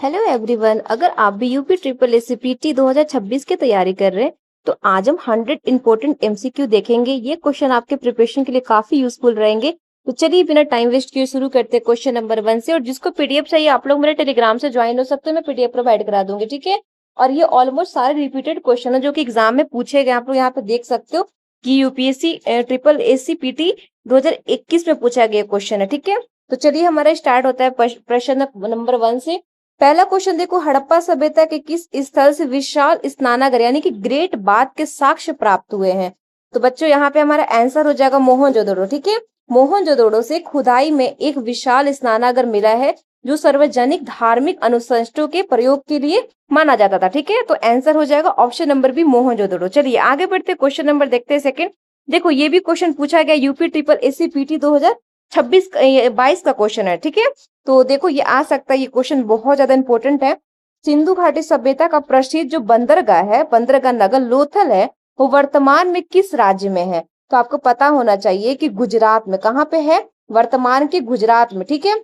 Hello everyone. अगर आप भी यूपी ट्रिपल एस सीपीटी 2026 की तैयारी कर रहे हैं तो आज हम 100 इंपॉर्टेंट एमसीक्यू देखेंगे। ये क्वेश्चन आपके प्रिपरेशन के लिए काफी यूजफुल रहेंगे। तो चलिए बिना टाइम वेस्ट किए शुरू करते हैं क्वेश्चन नंबर 1 से। और जिसको पीडीएफ चाहिए आप लोग मेरे टेलीग्राम से ज्वाइन हो सकते हैं, मैं पीडीएफ प्रोवाइड करा दूंगी, ठीक है। और ये ऑलमोस्ट सारे रिपीटेड क्वेश्चन है जो कि एग्जाम में पूछे गए। आप लोग यहाँ पे देख सकते हो कि यूपीएससी ट्रिपल एस सीपीटी 2021 में पूछा गया क्वेश्चन है, ठीक है। तो चलिए हमारा स्टार्ट होता है प्रश्न नंबर 1 से। पहला क्वेश्चन देखो, हड़प्पा सभ्यता के किस स्थल से विशाल स्नानागार यानी कि ग्रेट बाथ के साक्ष्य प्राप्त हुए हैं? तो बच्चों यहाँ पे हमारा आंसर हो जाएगा मोहनजोदड़ो, ठीक है। मोहनजोदड़ो से खुदाई में एक विशाल स्नानागार मिला है जो सार्वजनिक धार्मिक अनुष्ठानों के प्रयोग के लिए माना जाता था, ठीक है। तो आंसर हो जाएगा ऑप्शन नंबर बी मोहनजोदड़ो। चलिए आगे बढ़ते क्वेश्चन नंबर देखते हैं सेकंड। देखो ये भी क्वेश्चन पूछा गया यूपी ट्रिपल एस पीटी 2022 का क्वेश्चन है, ठीक है। तो देखो ये आ सकता है, ये क्वेश्चन बहुत ज्यादा इंपॉर्टेंट है। सिंधु घाटी सभ्यता का प्रसिद्ध जो बंदरगाह है, बंदरगाह नगर लोथल है, वो वर्तमान में किस राज्य में है? तो आपको पता होना चाहिए कि गुजरात में। कहाँ पे है? वर्तमान के गुजरात में, ठीक है।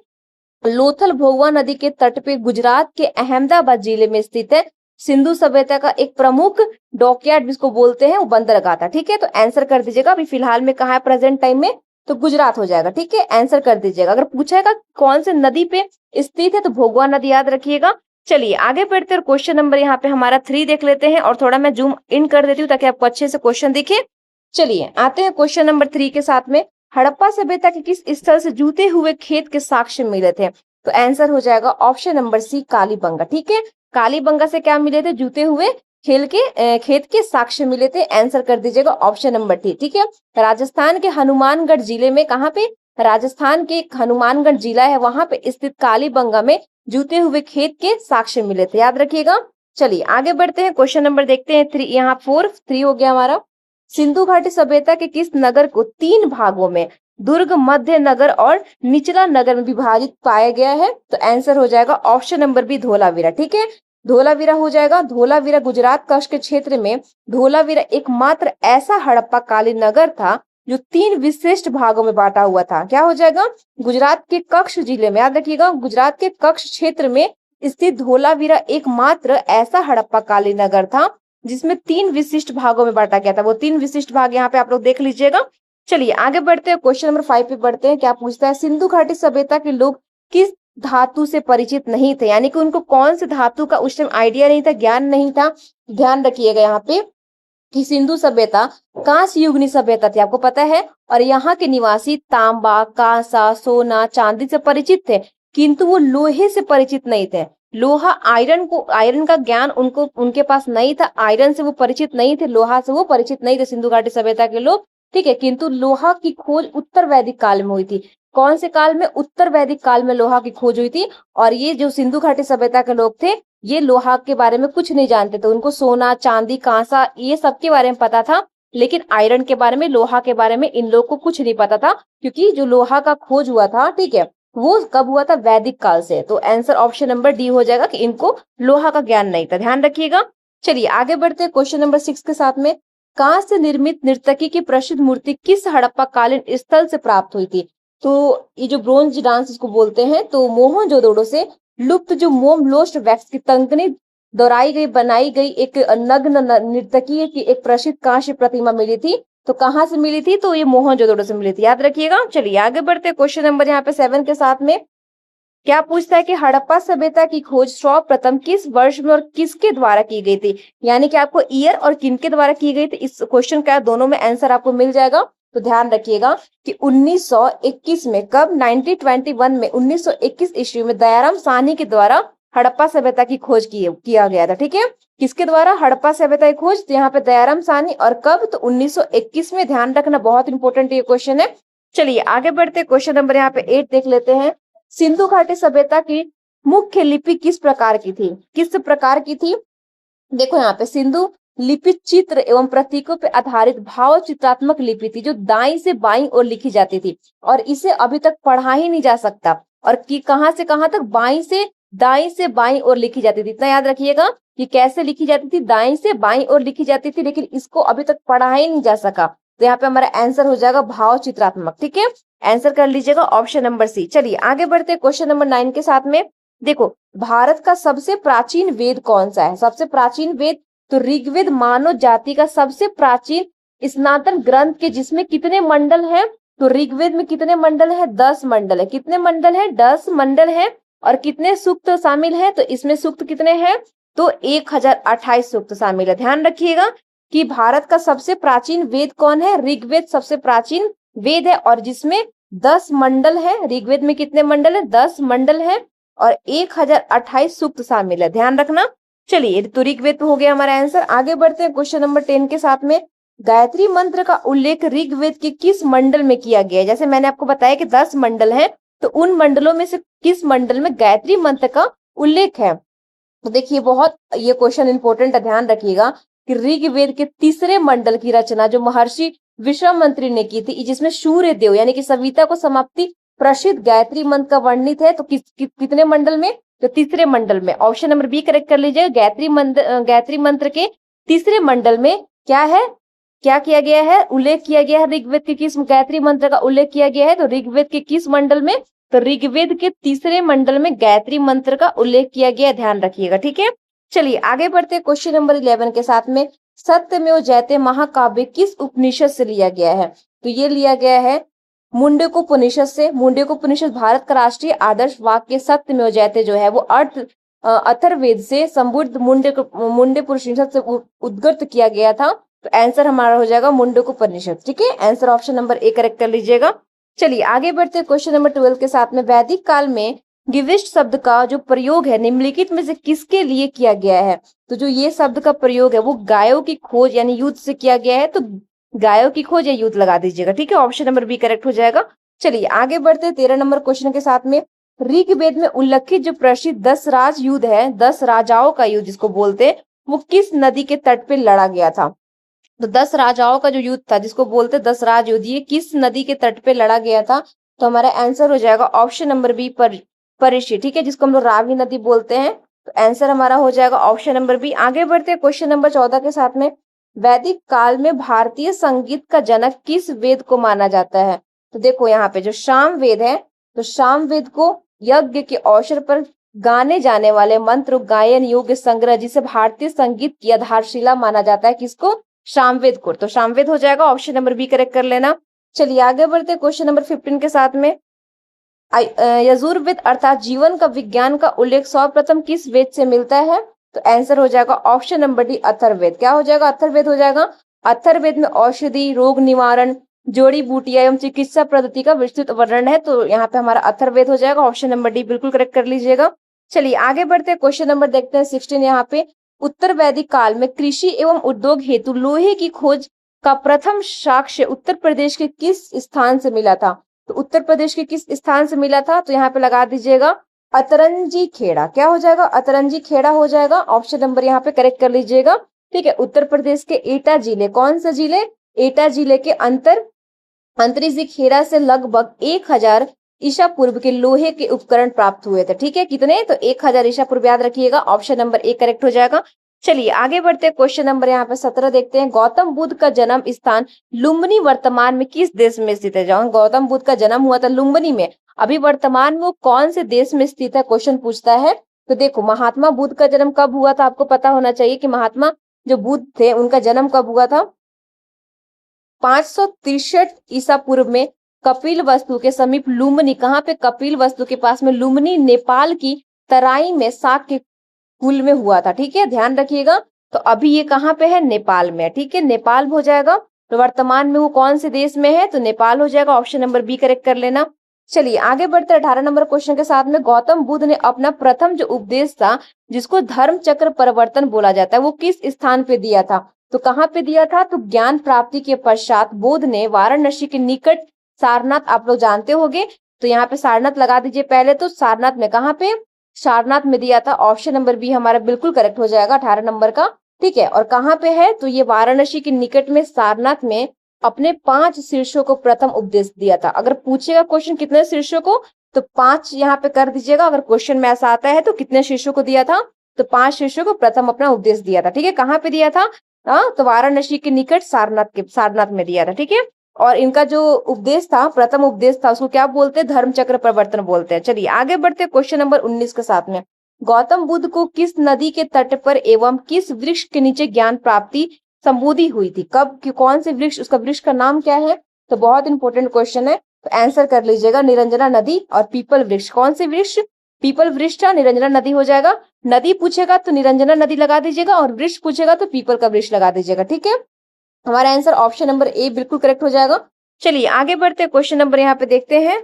लोथल भोगवा नदी के तट पे गुजरात के अहमदाबाद जिले में स्थित है। सिंधु सभ्यता का एक प्रमुख डॉकयार्ड जिसको बोलते हैं वो बंदरगाह था, ठीक है। तो आंसर कर दीजिएगा। अभी फिलहाल में कहाँ है प्रेजेंट टाइम में? तो गुजरात हो जाएगा, ठीक है। आंसर कर दीजिएगा। अगर पूछेगा कौन से नदी पे स्थित है तो भोगवा नदी याद रखिएगा। चलिए आगे बढ़ते हैं और क्वेश्चन नंबर यहाँ पे हमारा 3 देख लेते हैं। और थोड़ा मैं जूम इन कर देती हूँ ताकि आपको अच्छे से क्वेश्चन दिखे। चलिए आते हैं क्वेश्चन नंबर 3 के साथ में। हड़प्पा सभ्यता के किस स्थल से जूते हुए खेत के साक्ष्य मिले थे? तो आंसर हो जाएगा ऑप्शन नंबर सी कालीबंगा, ठीक है। कालीबंगा से क्या मिले थे? जूते हुए खेत के साक्ष्य मिले थे। आंसर कर दीजिएगा ऑप्शन नंबर टी, ठीक है। राजस्थान के हनुमानगढ़ जिले में, कहाँ पे? राजस्थान के हनुमानगढ़ जिला है, वहां पे स्थित कालीबंगा में जूते हुए खेत के साक्ष्य मिले थे, याद रखिएगा। चलिए आगे बढ़ते हैं क्वेश्चन नंबर देखते हैं 3। यहाँ 4 हो गया हमारा। सिंधु घाटी सभ्यता के किस नगर को 3 भागों में, दुर्ग, मध्य नगर और निचला नगर में विभाजित पाया गया है? तो आंसर हो जाएगा ऑप्शन नंबर बी धोलावीरा, ठीक है। धोलावीरा हो जाएगा। धोलावीरा गुजरात कच्छ के क्षेत्र में धोलावीरा एकमात्र ऐसा हड़प्पा कालीन नगर था जो 3 विशिष्ट भागों में बांटा हुआ था। क्या हो जाएगा? गुजरात के कच्छ जिले में, याद रखिएगा, गुजरात के कच्छ क्षेत्र में स्थित धोलावीरा एकमात्र ऐसा हड़प्पा कालीन नगर था जिसमें 3 विशिष्ट भागों में बांटा गया था। वो 3 विशिष्ट भाग यहाँ पे आप लोग देख लीजिएगा। चलिए आगे बढ़ते हैं क्वेश्चन नंबर 5 पे बढ़ते हैं। क्या पूछता है? सिंधु घाटी सभ्यता के लोग किस धातु से परिचित नहीं थे, यानी कि उनको कौन से धातु का उस टाइम आइडिया नहीं था, ज्ञान नहीं था। ध्यान रखिएगा यहाँ पे कि सिंधु सभ्यता कांस्य युगनी सभ्यता थी, आपको पता है। और यहाँ के निवासी तांबा, कांसा, सोना, चांदी से परिचित थे, किंतु वो लोहे से परिचित नहीं थे। लोहा, आयरन का ज्ञान उनको उनके पास नहीं था। आयरन से वो परिचित नहीं थे, लोहा से वो परिचित नहीं थे सिंधु घाटी सभ्यता के लोग, ठीक है। किंतु लोहा की खोज उत्तर वैदिक काल में हुई थी। कौन से काल में? उत्तर वैदिक काल में लोहा की खोज हुई थी। और ये जो सिंधु घाटी सभ्यता के लोग थे, ये लोहा के बारे में कुछ नहीं जानते थे। उनको सोना, चांदी, कांसा ये सब के बारे में पता था, लेकिन आयरन के बारे में, लोहा के बारे में इन लोग को कुछ नहीं पता था। क्योंकि जो लोहा का खोज हुआ था, ठीक है, वो कब हुआ था? वैदिक काल से। तो आंसर ऑप्शन नंबर डी हो जाएगा कि इनको लोहा का ज्ञान नहीं था, ध्यान रखिएगा। चलिए आगे बढ़ते हैं क्वेश्चन नंबर 6 के साथ में। कांस्य से निर्मित नर्तकी की प्रसिद्ध मूर्ति किस हड़प्पा कालीन स्थल से प्राप्त हुई थी? तो ये जो ब्रोंज डांस इसको बोलते हैं, तो मोहनजोदड़ो से लुप्त जो मोम लोस्ट वैक्स की तंगनी दोहराई गई, बनाई गई एक नग्न नर्तकी की एक प्रसिद्ध कांस्य प्रतिमा मिली थी। तो कहाँ से मिली थी? तो ये मोहनजोदड़ो से मिली थी, याद रखिएगा। चलिए आगे बढ़ते हैं क्वेश्चन नंबर यहाँ पे 7 के साथ में। क्या पूछता है कि हड़प्पा सभ्यता की खोज सर्वप्रथम किस वर्ष में और किसके द्वारा की गई थी? यानी कि आपको ईयर और किनके द्वारा की गई थी, इस क्वेश्चन का दोनों में आंसर आपको मिल जाएगा। तो ध्यान रखिएगा कि 1921 में, कब? 1921 में, 1921 ईस्वी में दयाराम साहनी के द्वारा हड़प्पा सभ्यता की खोज किया गया था, ठीक है। किसके द्वारा हड़प्पा सभ्यता की खोज? तो यहाँ पे दयाराम साहनी। और कब? तो 1921 में। ध्यान रखना, बहुत इंपॉर्टेंट ये क्वेश्चन है। चलिए आगे बढ़ते क्वेश्चन नंबर यहाँ पे 8 देख लेते हैं। सिंधु घाटी सभ्यता की मुख्य लिपि किस प्रकार की थी? किस प्रकार की थी? देखो यहाँ पे सिंधु लिपि चित्र एवं प्रतीकों पर आधारित भाव चित्रात्मक लिपि थी, जो दाईं से बाईं ओर लिखी जाती थी। और इसे अभी तक पढ़ा ही नहीं जा सकता। और कि कहाँ से कहाँ तक? दाईं से बाईं ओर लिखी जाती थी। इतना याद रखिएगा कि कैसे लिखी जाती थी, दाईं से बाईं ओर लिखी जाती थी, लेकिन इसको अभी तक पढ़ा ही नहीं जा सका। तो यहाँ पे हमारा आंसर हो जाएगा भाव चित्रात्मक, ठीक है। आंसर कर लीजिएगा ऑप्शन नंबर सी। चलिए आगे बढ़ते क्वेश्चन नंबर 9 के साथ में। देखो, भारत का सबसे प्राचीन वेद कौन सा है? सबसे प्राचीन वेद तो ऋग्वेद मानव जाति का सबसे प्राचीन स्नातन ग्रंथ के, जिसमें कितने मंडल हैं? तो ऋग्वेद में कितने मंडल है? 10 मंडल है। कितने मंडल है? 10 मंडल है। और कितने सूक्त शामिल है? तो इसमें सूक्त कितने हैं? तो 1028 सूक्त शामिल है। ध्यान रखिएगा कि भारत का सबसे प्राचीन वेद कौन है? ऋग्वेद सबसे प्राचीन वेद है, और जिसमें 10 मंडल है। ऋग्वेद में कितने मंडल है? 10 मंडल है और 1028 सूक्त शामिल है। ध्यान रखना। चलिए, तो ऋग्वेद हो गया हमारा आंसर। आगे बढ़ते हैं क्वेश्चन नंबर 10 के साथ में। गायत्री मंत्र का उल्लेख ऋग्वेद के किस मंडल में किया गया है? जैसे मैंने आपको बताया कि 10 मंडल हैं, तो उन मंडलों में से किस मंडल में गायत्री मंत्र का उल्लेख है? तो देखिए, बहुत ये क्वेश्चन इंपॉर्टेंट है, ध्यान रखिएगा कि ऋग्वेद के तीसरे मंडल की रचना जो महर्षि विश्वामित्र ने की थी, जिसमें सूर्य देव यानी कि सविता को समाप्ति प्रसिद्ध गायत्री मंत्र का वर्णित है, तो कितने मंडल में? तो तीसरे मंडल में। ऑप्शन नंबर बी करेक्ट कर लीजिए। गायत्री मंत्र के तीसरे मंडल में क्या है? क्या किया गया है? उल्लेख किया गया है। ऋग्वेद के किस गायत्री मंत्र का उल्लेख किया गया है? तो ऋग्वेद के किस मंडल में? तो ऋग्वेद के तीसरे मंडल में गायत्री मंत्र का उल्लेख किया गया है। ध्यान रखिएगा, ठीक है। चलिए आगे बढ़ते हैं क्वेश्चन नंबर 11 के साथ में। सत्यमेव जयते महाकाव्य किस उपनिषद से लिया गया है? तो ये लिया गया है मुंडकोपनिषद से। मुंडकोपनिषद भारत का राष्ट्रीय आदर्श वाक्य सत्यमेव जयते जो है वो अथर्ववेद से संबुद्ध मुंडकोपनिषद से उद्गत किया गया था। तो आंसर हमारा हो जाएगा मुंडकोपनिषद, ठीक है। Answer option number A correct कर लीजिएगा। चलिए आगे बढ़ते हैं क्वेश्चन नंबर 12 के साथ में। वैदिक काल में गिविष्ट शब्द का जो प्रयोग है निम्नलिखित में से किसके लिए किया गया है? तो जो ये शब्द का प्रयोग है वो गायों की खोज यानी युद्ध से किया गया है। तो गायों की खोज या युद्ध लगा दीजिएगा, ठीक है। ऑप्शन नंबर बी करेक्ट हो जाएगा। चलिए आगे बढ़ते हैं 13 नंबर क्वेश्चन के साथ में। ऋग्वेद में उल्लेखित जो प्रसिद्ध 10 राज युद्ध है, 10 राजाओं का युद्ध जिसको बोलते हैं, वो किस नदी के तट पे लड़ा गया था? तो 10 राजाओं का जो युद्ध था जिसको बोलते 10 राज युद्ध, ये किस नदी के तट पे लड़ा गया था? तो हमारा आंसर हो जाएगा ऑप्शन नंबर बी परिशी, ठीक है, जिसको हम लोग रावी नदी बोलते हैं। तो आंसर हमारा हो जाएगा ऑप्शन नंबर बी। आगे बढ़ते हैं क्वेश्चन नंबर 14 के साथ में। वैदिक काल में भारतीय संगीत का जनक किस वेद को माना जाता है? तो देखो यहाँ पे जो साम वेद है, तो साम वेद को यज्ञ के अवसर पर गाने जाने वाले मंत्र गायन योग्य संग्रह, जिसे भारतीय संगीत की आधारशिला माना जाता है, किसको? सामवेद को। तो सामवेद हो जाएगा। ऑप्शन नंबर बी करेक्ट कर लेना। चलिए आगे बढ़ते हैं क्वेश्चन नंबर 15 के साथ में। यजुर्वेद अर्थात जीवन का विज्ञान का उल्लेख सर्वप्रथम किस वेद से मिलता है? तो आंसर हो जाएगा ऑप्शन नंबर डी अथर्ववेद। क्या हो जाएगा? अथर्ववेद हो जाएगा। अथर्ववेद में औषधि, रोग निवारण, जड़ी बूटियां एवं चिकित्सा पद्धति का विस्तृत वर्णन है। तो यहाँ पे हमारा अथर्ववेद हो जाएगा। ऑप्शन नंबर डी बिल्कुल करेक्ट कर लीजिएगा। चलिए आगे बढ़ते हैं क्वेश्चन नंबर देखते हैं 16 यहाँ पे। उत्तर वैदिक काल में कृषि एवं उद्योग हेतु लोहे की खोज का प्रथम साक्ष्य उत्तर प्रदेश के किस स्थान से मिला था? तो उत्तर प्रदेश के किस स्थान से मिला था? तो यहाँ पे लगा दीजिएगा अतरंजी खेड़ा। क्या हो जाएगा? अतरंजी खेड़ा हो जाएगा। ऑप्शन नंबर यहाँ पे करेक्ट कर लीजिएगा, ठीक है। उत्तर प्रदेश के एटा जिले, कौन सा जिले? एटा जिले के अंतरी खेड़ा से लगभग 1000 ईसा पूर्व के लोहे के उपकरण प्राप्त हुए थे, ठीक है। कितने? तो 1000 ईसा पूर्व, याद रखिएगा। ऑप्शन नंबर ए करेक्ट हो जाएगा। चलिए आगे बढ़ते हैं क्वेश्चन नंबर यहाँ पे 17 देखते हैं। गौतम बुद्ध का जन्म स्थान लुम्बिनी वर्तमान में किस देश में स्थित है? जहाँ गौतम बुद्ध का जन्म हुआ था लुम्बिनी में, अभी वर्तमान में वो कौन से देश में स्थित है? क्वेश्चन पूछता है। तो देखो, महात्मा बुद्ध का जन्म कब हुआ था? आपको पता होना चाहिए कि महात्मा जो बुद्ध थे उनका जन्म कब हुआ था? 563 ईसा पूर्व में कपिल वस्तु के समीप लुम्बिनी। कहाँ पे? कपिल वस्तु के पास में लुम्बिनी, नेपाल की तराई में साक के कुल में हुआ था, ठीक है। ध्यान रखिएगा। तो अभी ये कहाँ पे है? नेपाल में, ठीक है। नेपाल हो जाएगा। तो वर्तमान में वो कौन से देश में है? तो नेपाल हो जाएगा। ऑप्शन नंबर बी करेक्ट कर लेना। चलिए आगे बढ़ते 18 नंबर क्वेश्चन के साथ में। गौतम बुद्ध ने अपना प्रथम जो उपदेश था जिसको धर्म चक्र परिवर्तन बोला जाता है, वो किस स्थान पे दिया था? तो कहाँ पे दिया था? तो ज्ञान प्राप्ति के पश्चात बुद्ध ने वाराणसी के निकट सारनाथ, आप लोग जानते होंगे, तो यहाँ पे सारनाथ लगा दीजिए पहले। तो सारनाथ में कहाँ पे? सारनाथ में दिया था। ऑप्शन नंबर बी हमारा बिल्कुल करेक्ट हो जाएगा 18 नंबर का, ठीक है। और कहाँ पे है? तो ये वाराणसी के निकट में सारनाथ में अपने 5 शिष्यों को प्रथम उपदेश दिया था। अगर पूछेगा क्वेश्चन कितने शिष्यों को, तो 5 यहाँ पे कर दीजिएगा। अगर क्वेश्चन में ऐसा आता है तो कितने शिष्यों को दिया था? तो 5 शिष्यों को प्रथम अपना उपदेश दिया था, ठीक है। कहाँ पे दिया था? तो वाराणसी के निकट सारनाथ में दिया था, ठीक है। और इनका जो उपदेश था, प्रथम उपदेश था, उसको क्या बोलते हैं? धर्म चक्र प्रवर्तन बोलते हैं। चलिए आगे बढ़ते हैं क्वेश्चन नंबर 19 के साथ में। गौतम बुद्ध को किस नदी के तट पर एवं किस वृक्ष के नीचे ज्ञान प्राप्ति संबोधि हुई थी? कब, कौन से वृक्ष, उसका वृक्ष का नाम क्या है? तो बहुत इंपॉर्टेंट क्वेश्चन है, तो आंसर कर लीजिएगा, निरंजना नदी और पीपल वृक्ष। कौन से वृक्ष? पीपल वृक्ष था, निरंजना नदी हो जाएगा। नदी पूछेगा तो निरंजना नदी लगा दीजिएगा, और वृक्ष पूछेगा तो पीपल का वृक्ष लगा दीजिएगा। ठीक है, हमारा आंसर ऑप्शन नंबर ए बिल्कुल करेक्ट हो जाएगा। चलिए आगे बढ़ते हैं, क्वेश्चन नंबर यहाँ पे देखते हैं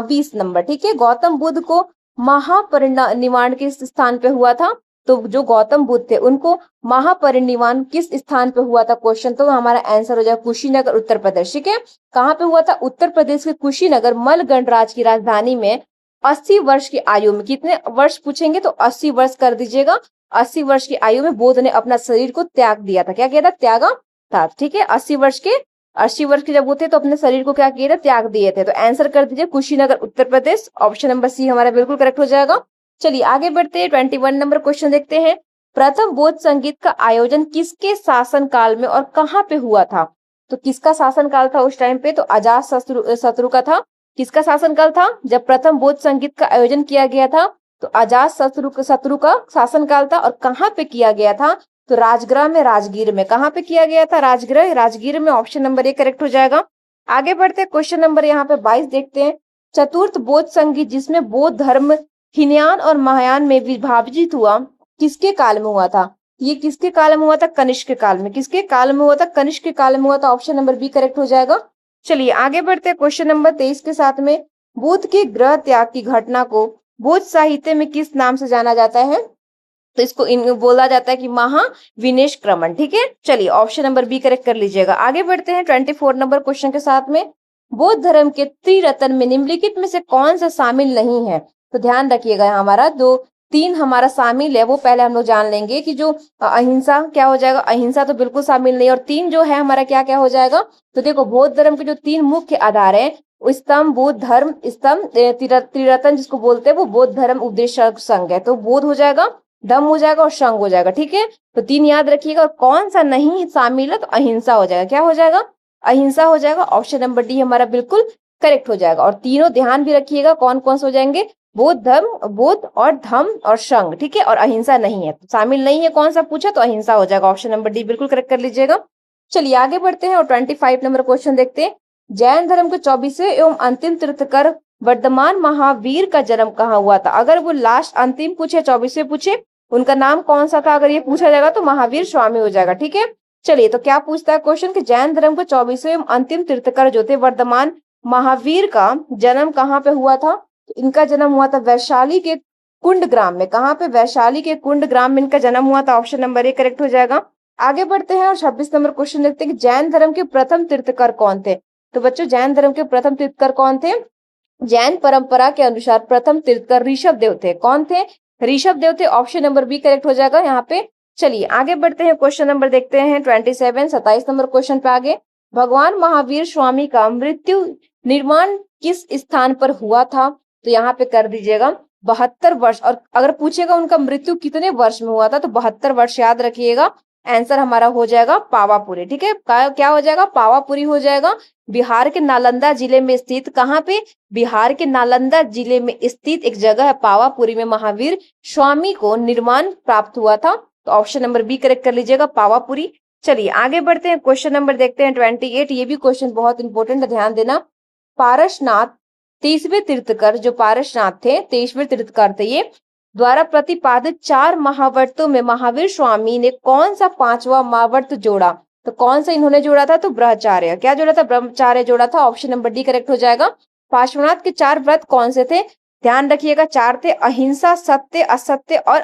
20 नंबर। ठीक है, गौतम बुद्ध को महापरिनिर्वाण किस स्थान पे हुआ था? तो जो गौतम बुद्ध थे उनको महापरिनिर्वाण किस स्थान पे हुआ था? क्वेश्चन, तो हमारा आंसर हो जाएगा कुशीनगर, उत्तर प्रदेश। ठीक है, कहाँ पे हुआ था? उत्तर प्रदेश के कुशीनगर, मल गणराज्य की राजधानी में 80 वर्ष की आयु में, कितने वर्ष पूछेंगे तो 80 वर्ष कर दीजिएगा। 80 वर्ष की आयु में बुद्ध ने अपना शरीर को त्याग दिया था। क्या किया था? त्यागा था। ठीक है, 80 वर्ष के जब वो थे तो अपने शरीर को क्या किए थे? त्याग दिए थे। तो आंसर कर दीजिए Kushinagar, Uttar Pradesh. Option number C हमारा बिल्कुल करेक्ट हो जाएगा। चलिए आगे बढ़ते हैं, 21 नंबर क्वेश्चन देखते हैं। प्रथम बौद्ध संगीत का आयोजन किसके शासन काल में और कहाँ पे हुआ था? तो किसका शासन काल था उस टाइम पे? तो अजात शत्रु का था। किसका शासन काल था जब प्रथम बौद्ध संगीत का आयोजन किया गया था? तो अजात शत्रु का शासन काल था। और कहाँ पे किया गया था? तो राजगृह में, राजगीर में। कहाँ पे किया गया था? राजगृह, राजगीर में। ऑप्शन नंबर ए करेक्ट हो जाएगा। आगे बढ़ते हैं, क्वेश्चन नंबर यहाँ पे 22 देखते हैं। चतुर्थ बौद्ध संगीत जिसमें बौद्ध धर्म हीनयान और महायान में विभाजित हुआ, किसके काल में हुआ था? ये किसके काल में हुआ था? कनिष्क के काल में। किसके काल में हुआ था? कनिष्क के काल में हुआ था। ऑप्शन नंबर बी करेक्ट हो जाएगा। चलिए आगे बढ़ते हैं, क्वेश्चन नंबर 23 के साथ में। बुद्ध के गृह त्याग की घटना को बौद्ध साहित्य में किस नाम से जाना जाता है? तो इसको बोला जाता है कि महाविनिष्क्रमण। ठीक है, चलिए ऑप्शन नंबर बी करेक्ट कर लीजिएगा। आगे बढ़ते हैं 24 नंबर क्वेश्चन के साथ में। बौद्ध धर्म के त्रिरत्न में निम्नलिखित में से कौन सा शामिल नहीं है? तो ध्यान रखिएगा, हमारा जो 3 हमारा शामिल है वो पहले हम लोग जान लेंगे कि जो अहिंसा क्या हो जाएगा? अहिंसा तो बिल्कुल शामिल नहीं। और 3 जो है हमारा क्या क्या हो जाएगा? तो देखो, बौद्ध धर्म के जो 3 मुख्य आधार है, स्तंभ, बुद्ध धर्म स्तंभ, त्रिरत्न जिसको बोलते हैं वो बौद्ध धर्म उपदेश संघ है। तो बोध हो जाएगा, धम्म हो जाएगा और संघ हो जाएगा। ठीक है, तो 3 याद रखिएगा। और कौन सा नहीं शामिल है? तो अहिंसा हो जाएगा। क्या हो जाएगा? अहिंसा हो जाएगा। ऑप्शन नंबर डी हमारा बिल्कुल करेक्ट हो जाएगा। और तीनों ध्यान भी रखिएगा कौन कौन से हो जाएंगे? बौद्ध धर्म, बौद्ध और धम्म और संघ। ठीक है, और अहिंसा नहीं है, तो शामिल नहीं है। कौन सा पूछा? तो अहिंसा हो जाएगा। ऑप्शन नंबर डी बिल्कुल करेक्ट कर लीजिएगा। चलिए आगे बढ़ते हैं और 25 नंबर क्वेश्चन देखते हैं। जैन धर्म के 24वें एवं अंतिम तीर्थकर वर्धमान महावीर का जन्म कहाँ हुआ था? अगर वो लास्ट अंतिम पूछे, 24वें पूछे, उनका नाम कौन सा था? अगर ये पूछा जाएगा तो महावीर स्वामी हो जाएगा। ठीक है, चलिए तो क्या पूछता है क्वेश्चन कि जैन धर्म के 24वें एवं अंतिम तीर्थकर जो थे वर्धमान महावीर का जन्म कहाँ पे हुआ था? तो इनका जन्म हुआ था वैशाली के कुंड ग्राम में। कहाँ पे? वैशाली के कुंड ग्राम में इनका जन्म हुआ था। ऑप्शन नंबर ए करेक्ट हो जाएगा। आगे बढ़ते हैं और 26 नंबर क्वेश्चन देखते हैं कि जैन धर्म के प्रथम तीर्थकर कौन थे? तो बच्चों, जैन धर्म के प्रथम तीर्थकर कौन थे? जैन परंपरा के अनुसार प्रथम तीर्थकर ऋषभ देव थे। कौन थे? ऋषभ देव थे। ऑप्शन नंबर बी करेक्ट हो जाएगा यहाँ पे। चलिए आगे बढ़ते हैं, क्वेश्चन नंबर देखते हैं 27 नंबर क्वेश्चन पे आगे। भगवान महावीर स्वामी का मृत्यु निर्माण किस स्थान पर हुआ था? तो यहाँ पे कर दीजिएगा 72 वर्ष। और अगर पूछेगा उनका मृत्यु कितने वर्ष में हुआ था, तो 72 वर्ष याद रखिएगा। आंसर हमारा हो जाएगा पावापुरी। ठीक है, क्या हो जाएगा? पावापुरी हो जाएगा। बिहार के नालंदा जिले में स्थित, कहाँ पे? बिहार के नालंदा जिले में स्थित एक जगह है पावापुरी में महावीर स्वामी को निर्माण प्राप्त हुआ था। तो ऑप्शन नंबर बी करेक्ट कर लीजिएगा, पावापुरी। चलिए आगे बढ़ते हैं, क्वेश्चन नंबर देखते हैं 28। ये भी क्वेश्चन बहुत इंपॉर्टेंट है, ध्यान देना। पारसनाथ 23वें तीर्थकर, जो पारसनाथ थे 23वें तीर्थकर थे ये, द्वारा प्रतिपादित 4 महाव्रतों में महावीर स्वामी ने कौन सा 5वां महाव्रत जोड़ा? तो कौन सा इन्होंने जोड़ा था? तो ब्रह्मचार्य। क्या जोड़ा था? ब्रह्मचार्य जोड़ा था। ऑप्शन नंबर डी करेक्ट हो जाएगा। पार्श्वनाथ के 4 व्रत कौन से थे? ध्यान रखिएगा, 4 थे। अहिंसा, सत्य, असत्य और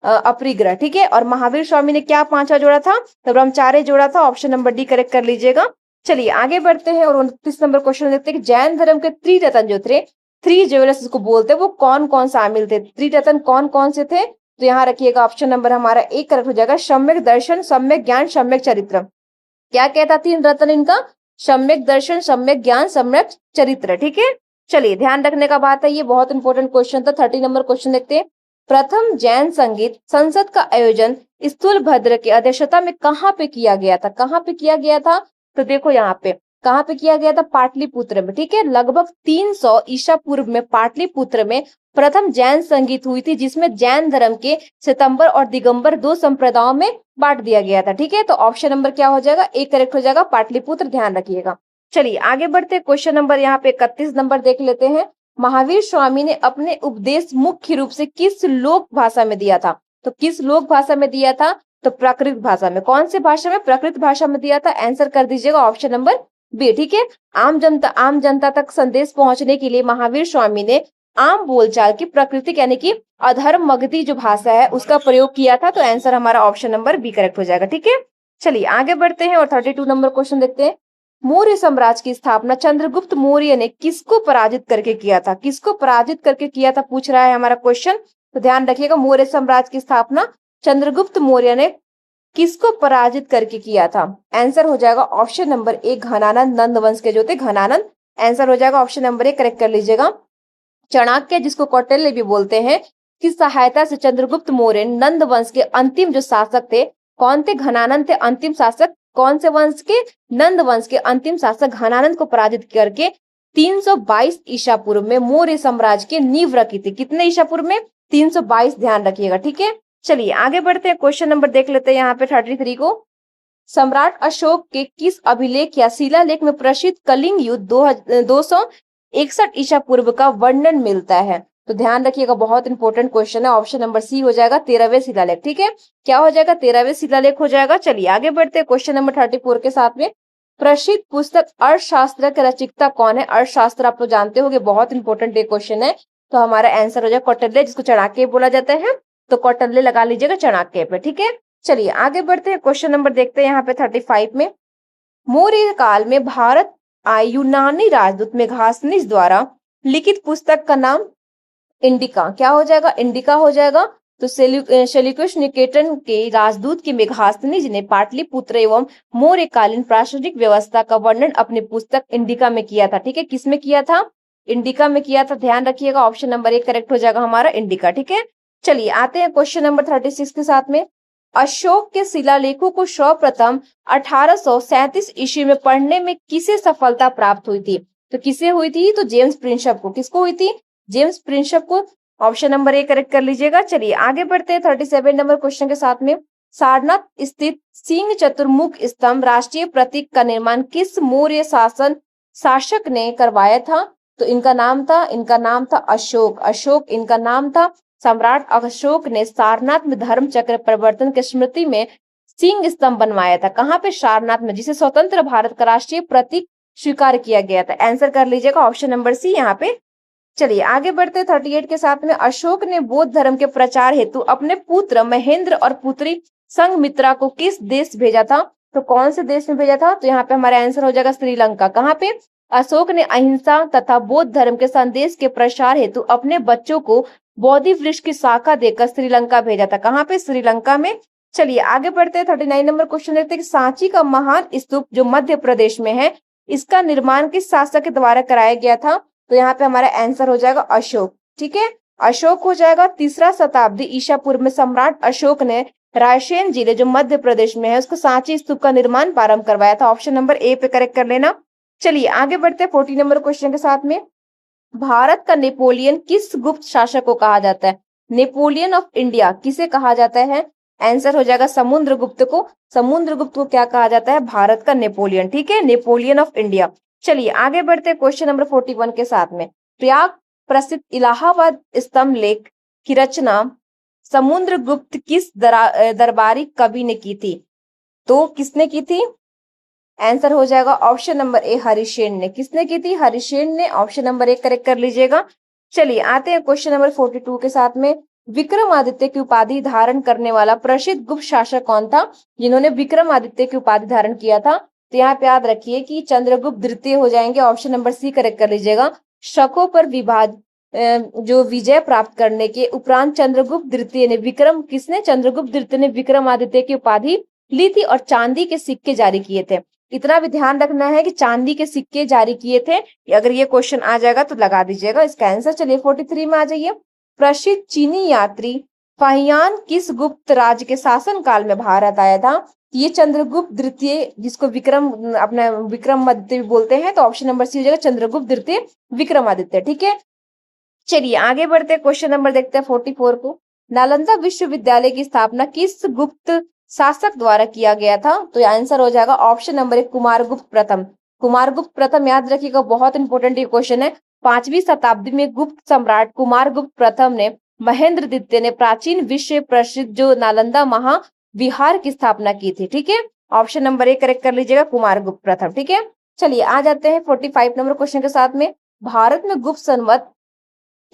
अपरिग्रह। ठीक है, और महावीर स्वामी ने क्या 5वां जोड़ा था? तो ब्रह्मचार्य जोड़ा था। ऑप्शन नंबर डी करेक्ट कर लीजिएगा। चलिए आगे बढ़ते हैं और 29 नंबर क्वेश्चन देखते हैं कि जैन धर्म के त्रिरत्न जो थे, 3 ज्वेलर्स जिसको बोलते हैं, वो कौन कौन शामिल थे? त्रिरत्न कौन कौन से थे? तो यहाँ रखिएगा ऑप्शन नंबर हमारा एक करेक्ट हो जाएगा। सम्यक दर्शन, सम्यक ज्ञान, सम्यक चरित्र। क्या कहता 3 रत्न इनका? सम्यक दर्शन, सम्यक ज्ञान, सम्यक चरित्र। ठीक है, चलिए ध्यान रखने का बात है, ये बहुत इंपॉर्टेंट क्वेश्चन था। 30 नंबर क्वेश्चन देखते हैं। प्रथम जैन संगीत संसद का आयोजन स्थूलभद्र की अध्यक्षता में कहाँ पे किया गया था? कहाँ पे किया गया था? तो देखो यहाँ पे कहाँ पे किया गया था? पाटलिपुत्र में, ठीक है। लगभग 300 ईसा पूर्व में पाटलिपुत्र में प्रथम जैन संगीत हुई थी, जिसमें जैन धर्म के श्वेतांबर और दिगंबर दो संप्रदायों में बांट दिया गया था, ठीक है। तो ऑप्शन नंबर क्या हो जाएगा? ए करेक्ट हो जाएगा, पाटलिपुत्र, ध्यान रखिएगा। चलिए आगे बढ़ते हैं, क्वेश्चन नंबर यहाँ पे 31 नंबर देख लेते हैं। महावीर स्वामी ने अपने उपदेश मुख्य रूप से किस लोक भाषा में दिया था? तो किस लोक भाषा में दिया था? तो प्राकृत भाषा में। कौन से भाषा में? प्राकृत भाषा में दिया था। आंसर कर दीजिएगा ऑप्शन नंबर बी, ठीक है। आम जनता तक संदेश पहुंचने के लिए महावीर स्वामी ने आम बोलचाल की प्राकृतिक यानी कि अधर्म मगधी जो भाषा है उसका प्रयोग किया था। तो आंसर हमारा ऑप्शन नंबर बी करेक्ट हो जाएगा, ठीक है। चलिए आगे बढ़ते हैं और 32 नंबर क्वेश्चन देखते हैं। मौर्य साम्राज्य की स्थापना चंद्रगुप्त मौर्य ने किसको पराजित करके किया था? किसको पराजित करके किया था पूछ रहा है हमारा क्वेश्चन। तो ध्यान रखिएगा, मौर्य साम्राज्य की स्थापना चंद्रगुप्त मौर्य ने किसको पराजित करके किया था? आंसर हो जाएगा ऑप्शन नंबर ए, घनानंद नंद वंश के जो थे घनानंद। आंसर हो जाएगा ऑप्शन नंबर ए, करेक्ट कर लीजिएगा। चाणक्य जिसको कौटिल्य भी बोलते हैं, की सहायता से चंद्रगुप्त मौर्य नंद वंश के अंतिम जो शासक थे, कौन थे? घनानंद थे अंतिम शासक। कौन से वंश के? नंद वंश के अंतिम शासक घनानंद को पराजित करके 322 ईसा पूर्व में मौर्य साम्राज्य की नींव रखी थी। कितने ईसा पूर्व में? 322, ध्यान रखिएगा, ठीक है। चलिए आगे बढ़ते हैं, क्वेश्चन नंबर देख लेते हैं यहाँ पे 33 को। सम्राट अशोक के किस अभिलेख या शिलालेख में प्रसिद्ध कलिंग युद्ध 261 ईसा पूर्व का वर्णन मिलता है? तो ध्यान रखिएगा, बहुत इंपॉर्टेंट क्वेश्चन है। ऑप्शन नंबर सी हो जाएगा 13वें शिलालेख, ठीक है। क्या हो जाएगा? 13वें शिलालेख हो जाएगा। चलिए आगे बढ़ते हैं क्वेश्चन नंबर 34 के साथ में। प्रसिद्ध पुस्तक अर्थशास्त्र के रचयिता कौन है? अर्थशास्त्र आप तो जानते होंगे, बहुत इंपॉर्टेंट ये क्वेश्चन है। तो हमारा आंसर हो जाएगा कौटिल्य, जिसको चाणक्य बोला जाता है। तो कौटिल्य लगा लीजिएगा चाणक्य पे, ठीक है। चलिए आगे बढ़ते हैं, क्वेश्चन नंबर देखते हैं यहाँ पे 35 में। मौर्य काल में भारत आए यूनानी राजदूत मेगास्थनीज द्वारा लिखित पुस्तक का नाम? इंडिका। क्या हो जाएगा? इंडिका हो जाएगा। तो सेल्यूकस निकेटन के राजदूत की मेगास्थनीज ने पाटलिपुत्र एवं मौर्यकालीन प्रशासनिक व्यवस्था का वर्णन अपनी पुस्तक इंडिका में किया था, ठीक है। किसमें किया था? इंडिका में किया था, ध्यान रखिएगा। ऑप्शन नंबर एक करेक्ट हो जाएगा हमारा, इंडिका, ठीक है। चलिए आते हैं क्वेश्चन नंबर 36 के साथ में। अशोक के शिलालेखों को सर्वप्रथम 1837 ईस्वी में पढ़ने में किसे सफलता प्राप्त हुई थी? तो किसे हुई थी? तो जेम्स प्रिंसप को। किसको हुई थी? जेम्स प्रिंसप को। ऑप्शन नंबर ए करेक्ट कर लीजिएगा। चलिए आगे बढ़ते हैं 37 नंबर क्वेश्चन के साथ में। सारनाथ स्थित सिंह चतुर्मुख स्तंभ राष्ट्रीय प्रतीक का निर्माण किस मौर्य शासक ने करवाया था? तो इनका नाम था अशोक। अशोक इनका नाम था। सम्राट अशोक ने सारनाथ में धर्म चक्र परिवर्तन की स्मृति में सिंह स्तंभ बनवाया था। कहाँ पे? सारनाथ में, जिसे स्वतंत्र भारत का राष्ट्रीय प्रतीक स्वीकार किया गया था। आंसर कर लीजिएगा ऑप्शन नंबर सी यहाँ पे। चलिए आगे बढ़ते 38 के साथ में। अशोक ने बौद्ध धर्म के प्रचार हेतु अपने पुत्र महेंद्र और पुत्री संघमित्रा को किस देश भेजा था? तो कौन से देश में भेजा था? तो यहाँ पे हमारा आंसर हो जाएगा श्रीलंका। कहाँ पे? अशोक ने अहिंसा तथा बौद्ध धर्म के संदेश के प्रसार हेतु अपने बच्चों को बोधि वृक्ष की शाखा देकर श्रीलंका भेजा था। कहाँ पे? श्रीलंका में। चलिए आगे बढ़ते हैं 39 नंबर क्वेश्चन देखते हैं कि सांची का महान स्तूप जो मध्य प्रदेश में है, इसका निर्माण किस शासक के द्वारा कराया गया था? तो यहाँ पे हमारा आंसर हो जाएगा अशोक, ठीक है। अशोक हो जाएगा। 3रा शताब्दी ईसा पूर्व में सम्राट अशोक ने रायसेन जिले जो मध्य प्रदेश में है उसको सांची स्तूप का निर्माण प्रारंभ करवाया था। ऑप्शन नंबर ए पे करेक्ट कर लेना। चलिए आगे बढ़ते हैं 40 नंबर क्वेश्चन के साथ में। भारत का नेपोलियन किस गुप्त शासक को कहा जाता है? नेपोलियन ऑफ इंडिया किसे कहा जाता है? आंसर हो जाएगा समुद्रगुप्त को। समुद्रगुप्त को क्या कहा जाता है? भारत का नेपोलियन, ठीक है, नेपोलियन ऑफ इंडिया। चलिए आगे बढ़ते हैं क्वेश्चन नंबर 41 के साथ में। प्रयाग प्रसिद्ध इलाहाबाद स्तंभ लेख की रचना समुद्रगुप्त किस दरबारी कवि ने की थी? तो किसने की थी? आंसर हो जाएगा ऑप्शन नंबर ए, हरिसेन ने। किसने की थी? हरिसेन ने। ऑप्शन नंबर ए करेक्ट कर लीजिएगा। चलिए आते हैं क्वेश्चन नंबर 42 के साथ में। विक्रमादित्य की उपाधि धारण करने वाला प्रसिद्ध गुप्त शासक कौन था जिन्होंने विक्रमादित्य की उपाधि धारण किया था? तो यहाँ पे याद रखिए कि चंद्रगुप्त द्वितीय हो जाएंगे। ऑप्शन नंबर सी करेक्ट कर लीजिएगा। शकों पर जो विजय प्राप्त करने के उपरांत चंद्रगुप्त द्वितीय ने चंद्रगुप्त द्वितीय ने विक्रमादित्य की उपाधि ली थी और चांदी के सिक्के जारी किए थे। इतना भी ध्यान रखना है कि चांदी के सिक्के जारी किए थे। अगर ये क्वेश्चन आ जाएगा तो लगा दीजिएगा इसका आंसर। चलिए 43 में आ जाइए। प्रसिद्ध चीनी यात्री स्फाहियान किस गुप्त राज्य के शासन काल में भारत आया था? ये चंद्रगुप्त द्वितीय, जिसको अपना विक्रमादित्य भी बोलते हैं, तो ऑप्शन नंबर सी हो जाएगा चंद्रगुप्त द्वितीय विक्रमादित्य। ठीक है, चलिए आगे बढ़ते हैं, क्वेश्चन नंबर देखते हैं 44 को। नालंदा विश्वविद्यालय की स्थापना किस गुप्त शासक द्वारा किया गया था? तो आंसर हो जाएगा ऑप्शन नंबर 1 कुमारगुप्त प्रथम। कुमारगुप्त प्रथम, याद रखिएगा, बहुत इंपॉर्टेंट ये क्वेश्चन है। 5वीं शताब्दी में गुप्त सम्राट कुमारगुप्त प्रथम ने महेंद्र द्वितीय ने प्राचीन विश्व प्रसिद्ध जो नालंदा महाविहार की स्थापना की थी। ठीक है, ऑप्शन नंबर 1 करेक्ट कर लीजिएगा, कुमारगुप्त प्रथम। ठीक है, चलिए आ जाते हैं 45 नंबर क्वेश्चन के साथ में। भारत में गुप्त संवत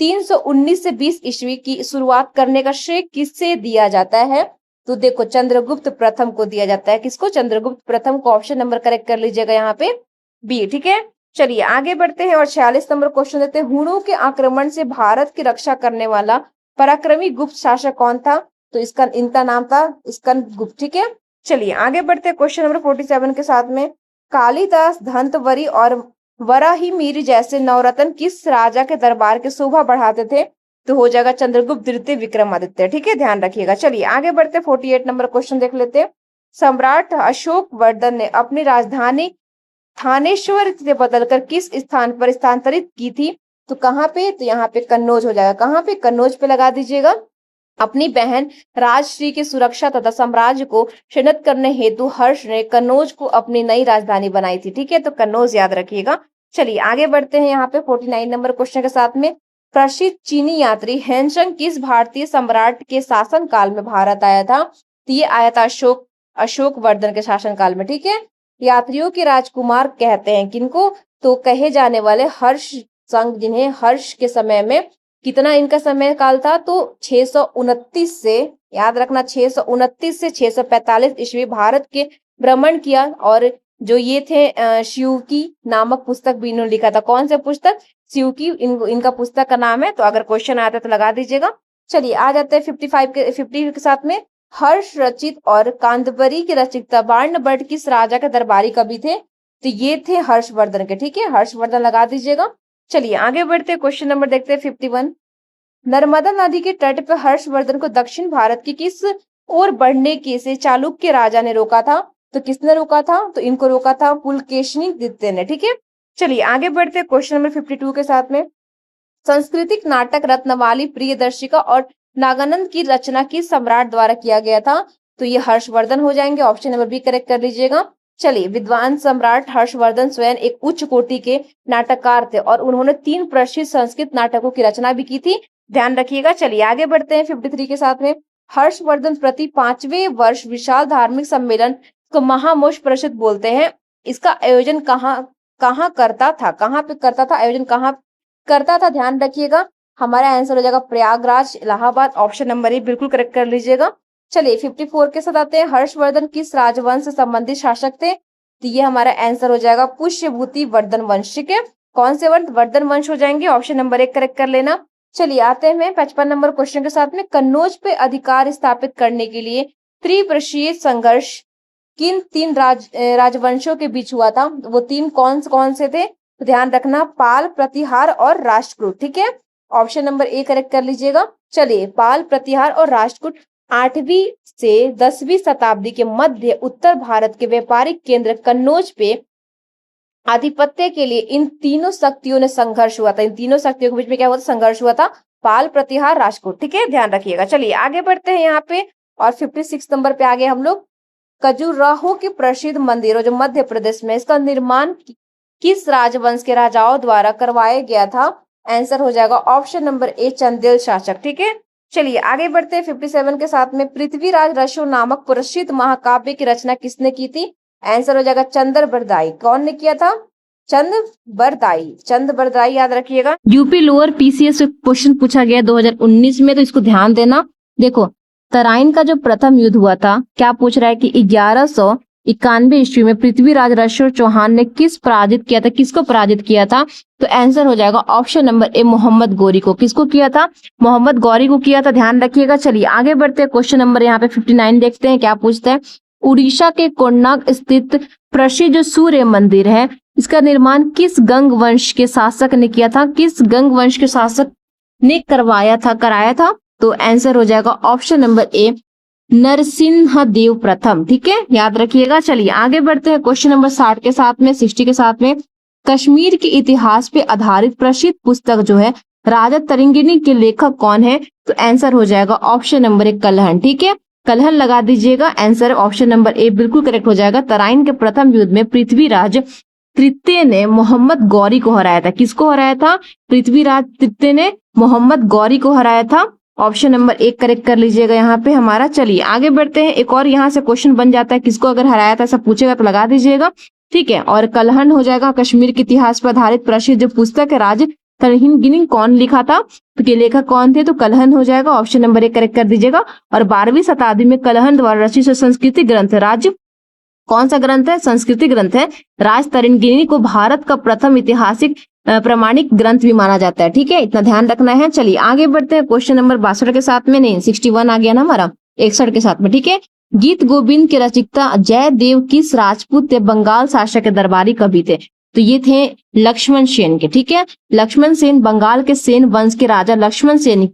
319 से 20 ईस्वी की शुरुआत करने का श्रेय किससे दिया जाता है? तो देखो चंद्रगुप्त प्रथम को दिया जाता है। किसको? चंद्रगुप्त प्रथम को। ऑप्शन नंबर करेक्ट कर लीजिएगा यहाँ पे बी। ठीक है, चलिए आगे बढ़ते हैं और 46 नंबर क्वेश्चन देते हैं। हुणों के आक्रमण से भारत की रक्षा करने वाला पराक्रमी गुप्त शासक कौन था? तो इनका नाम था स्कंदगुप्त। ठीक है, चलिए आगे बढ़ते हैं क्वेश्चन नंबर 47 के साथ में। कालिदास, धंतवरी और वराहिमिहिर जैसे नवरत्न किस राजा के दरबार की शोभा बढ़ाते थे? तो हो जाएगा चंद्रगुप्त द्वितीय विक्रमादित्य। ठीक है, ध्यान रखिएगा। चलिए आगे बढ़ते 48 नंबर क्वेश्चन देख लेते हैं। सम्राट अशोक वर्धन ने अपनी राजधानी थानेश्वर से बदलकर किस स्थान पर स्थानांतरित की थी? तो कहाँ पे? तो यहाँ पे कन्नौज हो जाएगा। कहाँ पे? कन्नौज पे लगा दीजिएगा। अपनी बहन राजश्री की सुरक्षा तथा साम्राज्य को क्षुण्ण करने हेतु हर्ष ने कन्नौज को अपनी नई राजधानी बनाई थी। ठीक है, तो कन्नौज याद रखिएगा। चलिए आगे बढ़ते हैं यहाँ पे 49 नंबर क्वेश्चन के साथ में। प्रसिद्ध चीनी यात्री हेनसंग किस भारतीय सम्राट के शासन काल में भारत आया था? तो ये आया था अशोक वर्धन के शासन काल में। ठीक है, यात्रियों के राजकुमार कहते हैं किनको? तो कहे जाने वाले हर्ष संघ, जिन्हें हर्ष के समय में कितना इनका समय काल था? तो 629 से, याद रखना, 629 से 645 ईस्वी भारत के भ्रमण किया। और जो ये थे शिवकी नामक पुस्तक भी इन्होंने लिखा था। कौन सा पुस्तक? शिवकी इनका पुस्तक का नाम है। तो अगर क्वेश्चन आता है तो लगा दीजिएगा। चलिए आ जाते हैं 50 के साथ में। हर्ष रचित और कांदबरी के रचयिता बाणभट्ट किस राजा के दरबारी कवि थे? तो ये थे हर्षवर्धन के। ठीक है, हर्षवर्धन लगा दीजिएगा। चलिए आगे बढ़ते हैं, क्वेश्चन नंबर देखते हैं 51। नर्मदा नदी के तट पर हर्षवर्धन को दक्षिण भारत की किस ओर बढ़ने के से चालुक्य राजा ने रोका था? तो किसने रोका था? तो इनको रोका था पुलकेशिनी द्वितीय ने। ठीक है, चलिए आगे बढ़ते हैं क्वेश्चन नंबर 52 के साथ में। सांस्कृतिक नाटक रत्नमाली प्रियदर्शिका और नागानंद की रचना किस सम्राट द्वारा किया गया था? तो ये हर्षवर्धन हो जाएंगे। ऑप्शन नंबर बी करेक्ट कर लीजिएगा। चलिए, विद्वान सम्राट हर्षवर्धन स्वयं एक उच्च कोटि के नाटककार थे और उन्होंने 3 प्रसिद्ध संस्कृत नाटकों की रचना भी की थी। ध्यान रखिएगा। चलिए आगे बढ़ते हैं 53 के साथ में। हर्षवर्धन प्रति 5वें वर्ष विशाल धार्मिक सम्मेलन को महामोश प्रसिद्ध बोलते हैं। इसका आयोजन कहाँ करता था? कहाँ पे करता था? आयोजन कहाँ करता था? ध्यान रखिएगा, हमारा आंसर हो जाएगा प्रयागराज, इलाहाबाद। ऑप्शन नंबर ए बिल्कुल करेक्ट कर लीजिएगा। चलिए 54 के साथ आते हैं। हर्षवर्धन किस राजवंश से संबंधित शासक थे? तो ये हमारा आंसर हो जाएगा पुष्यभूति वर्धन वंश। ठीक है, कौन से वंश? वर्धन वंश हो जाएंगे। ऑप्शन नंबर 1 करेक्ट कर लेना। चलिए आते हैं 55 नंबर क्वेश्चन के साथ में। कन्नौज पे अधिकार स्थापित करने के लिए त्रिपक्षीय संघर्ष किन 3 राजवंशों के बीच हुआ था? वो 3 कौन से थे? तो ध्यान रखना, पाल, प्रतिहार और राष्ट्रकूट। ठीक है, ऑप्शन नंबर ए करेक्ट कर लीजिएगा। चलिए, पाल, प्रतिहार और राष्ट्रकूट 8वीं से 10वीं शताब्दी के मध्य उत्तर भारत के व्यापारिक केंद्र कन्नौज पे आधिपत्य के लिए इन तीनों शक्तियों ने संघर्ष हुआ था। इन तीनों शक्तियों के बीच में क्या हुआ था? संघर्ष हुआ था। पाल, प्रतिहार, राष्ट्रकूट। ठीक है, ध्यान रखिएगा। चलिए आगे बढ़ते हैं यहाँ पे और 56 नंबर पे आगे हम लोग। खजुराहो के प्रसिद्ध मंदिरों जो मध्य प्रदेश में, इसका निर्माण किस राजवंश के राजाओं द्वारा करवाया गया था? आंसर हो जाएगा ऑप्शन नंबर ए चंदेल शासक। ठीक है, चलिए आगे बढ़ते हैं 57 के साथ में। पृथ्वीराज रसो नामक प्रसिद्ध महाकाव्य की रचना किसने की थी? आंसर हो जाएगा चंद्रबरदाई। कौन ने किया था? चंद्रबरदाई याद रखिएगा। यूपी लोअर पीसीएस से क्वेश्चन पूछा गया 2019 में, तो इसको ध्यान देना। देखो, तराइन का जो प्रथम युद्ध हुआ था, क्या पूछ रहा है कि 1191 ईस्वी में पृथ्वीराज रसो चौहान ने किसको पराजित किया था? तो आंसर हो जाएगा option number A Mohammad Ghori को। किसको किया था? मोहम्मद गौरी को किया था। ध्यान रखिएगा। चलिए आगे बढ़ते हैं, क्वेश्चन नंबर यहाँ पे 59 देखते हैं क्या पूछते हैं। उड़ीसा के कोणार्क स्थित प्रसिद्ध जो सूर्य मंदिर है, इसका निर्माण किस गंग वंश के शासक ने किया था? किस गंग वंश के शासक ने कराया था? तो आंसर हो जाएगा ऑप्शन नंबर ए, नरसिंहदेव प्रथम। ठीक है, याद रखिएगा। चलिए आगे बढ़ते हैं क्वेश्चन नंबर 60 के साथ में, 60 के साथ में। कश्मीर के इतिहास पे आधारित प्रसिद्ध पुस्तक जो है राजा तरंगिणी के लेखक कौन है? तो आंसर हो जाएगा ऑप्शन नंबर ए, कल्हण। ठीक है, कल्हण लगा दीजिएगा। आंसर ऑप्शन नंबर ए बिल्कुल करेक्ट हो जाएगा। तराइन के प्रथम युद्ध में पृथ्वीराज तृतीय ने मोहम्मद गौरी को हराया था। किसको हराया था? पृथ्वीराज तृतीय ने मोहम्मद गौरी को हराया था। ऑप्शन नंबर एक करेक्ट कर लीजिएगा यहाँ पे हमारा। चलिए आगे बढ़ते हैं। एक और यहाँ से क्वेश्चन बन जाता है, किसको अगर हराया था सब पूछेगा तो लगा दीजिएगा। ठीक है, और कल्हण हो जाएगा। कश्मीर के इतिहास पर आधारित प्रसिद्ध जो पुस्तक है राज तरंगिणी कौन लिखा था? तो के लेखक कौन थे? तो कल्हण हो जाएगा। ऑप्शन नंबर एक करेक्ट कर दीजिएगा। और 12वीं शताब्दी में कल्हण द्वारा रचित संस्कृति ग्रंथ राज, कौन सा ग्रंथ है? संस्कृति ग्रंथ है। राज तरंगिणी को भारत का प्रथम ऐतिहासिक प्रमाणिक ग्रंथ भी माना जाता है। ठीक है, इतना ध्यान रखना है। चलिए आगे बढ़ते हैं क्वेश्चन नंबर 62 के साथ में, नहीं 61 आ गया ना हमारा, 61 के साथ में। ठीक है, गीत गोविंद के रचयिता जयदेव किस राजपूत या बंगाल शासक के दरबारी कवि थे? तो ये थे लक्ष्मण सेन के। ठीक है, लक्ष्मण सेन बंगाल के सेन वंश के राजा लक्ष्मण सेन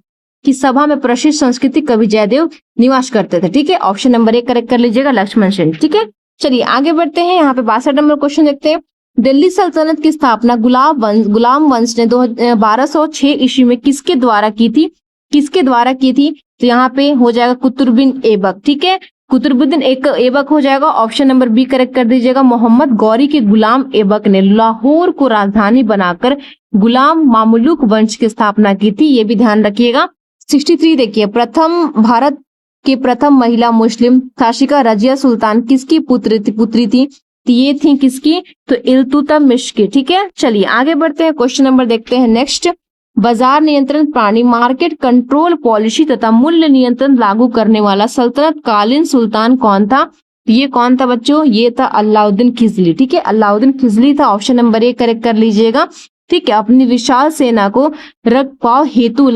की सभा में प्रसिद्ध सांस्कृतिक कवि जयदेव निवास करते थे। ठीक है, ऑप्शन नंबर एक करेक्ट कर लीजिएगा, लक्ष्मण सेन। ठीक है, चलिए आगे बढ़ते हैं। यहाँ पे 62 नंबर क्वेश्चन देखते हैं। दिल्ली सल्तनत की स्थापना गुलाम वंश ने 1206 ईस्वी में किसके द्वारा की थी? किसके द्वारा की थी? तो यहाँ पे हो जाएगा कुतुबुद्दीन ऐबक। ठीक है, कुतुबुद्दीन ऐबक हो जाएगा। ऑप्शन नंबर बी करेक्ट कर दीजिएगा। मोहम्मद गौरी के गुलाम ऐबक ने लाहौर को राजधानी बनाकर गुलाम मामलुक वंश की स्थापना की थी, ये भी ध्यान रखिएगा। 63 देखिए, भारत की प्रथम महिला मुस्लिम शासिका रजिया सुल्तान किसकी पुत्री थी? तो ये थी किसकी? तो इल्तुतमिश की। ठीक है, चलिए आगे बढ़ते हैं। क्वेश्चन नंबर देखते हैं नेक्स्ट। बाजार नियंत्रण प्रणाली मार्केट कंट्रोल पॉलिसी तथा मूल्य नियंत्रण लागू करने वाला सल्तनत कालीन सुल्तान कौन था? ये कौन था बच्चों? ये था अलाउद्दीन खिलजी। ठीक है, अलाउद्दीन खिलजी था। ऑप्शन नंबर एक करेक्ट कर लीजिएगा। ठीक है, अपनी विशाल सेना को रखपाव हेतु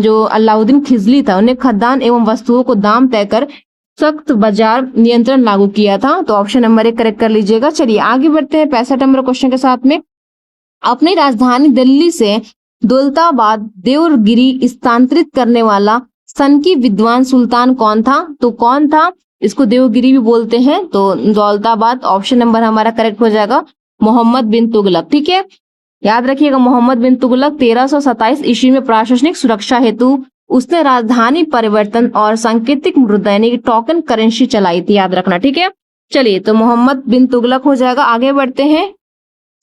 जो अलाउद्दीन खिलजी था उन्हें खाद्यान्न एवं वस्तुओं को दाम तय कर सख्त बाजार नियंत्रण लागू किया था। तो ऑप्शन नंबर एक करेक्ट कर लीजिएगा। चलिए आगे बढ़ते हैं 65 नंबर क्वेश्चन के साथ में। अपनी राजधानी दिल्ली से दौलताबाद देवगिरी स्थानांतरित करने वाला सनकी विद्वान सुल्तान कौन था? तो कौन था? इसको देवगिरी भी बोलते हैं, तो दौलताबाद। ऑप्शन नंबर हमारा करेक्ट हो जाएगा मोहम्मद बिन तुगलक। ठीक है, याद रखिएगा मोहम्मद बिन तुगलक 1327 ईस्वी में प्रशासनिक सुरक्षा हेतु उसने राजधानी परिवर्तन और सांकेतिक मुद्रा यानी कि टोकन करेंसी चलाई थी, याद रखना। ठीक है, चलिए तो मोहम्मद बिन तुगलक हो जाएगा। आगे बढ़ते हैं।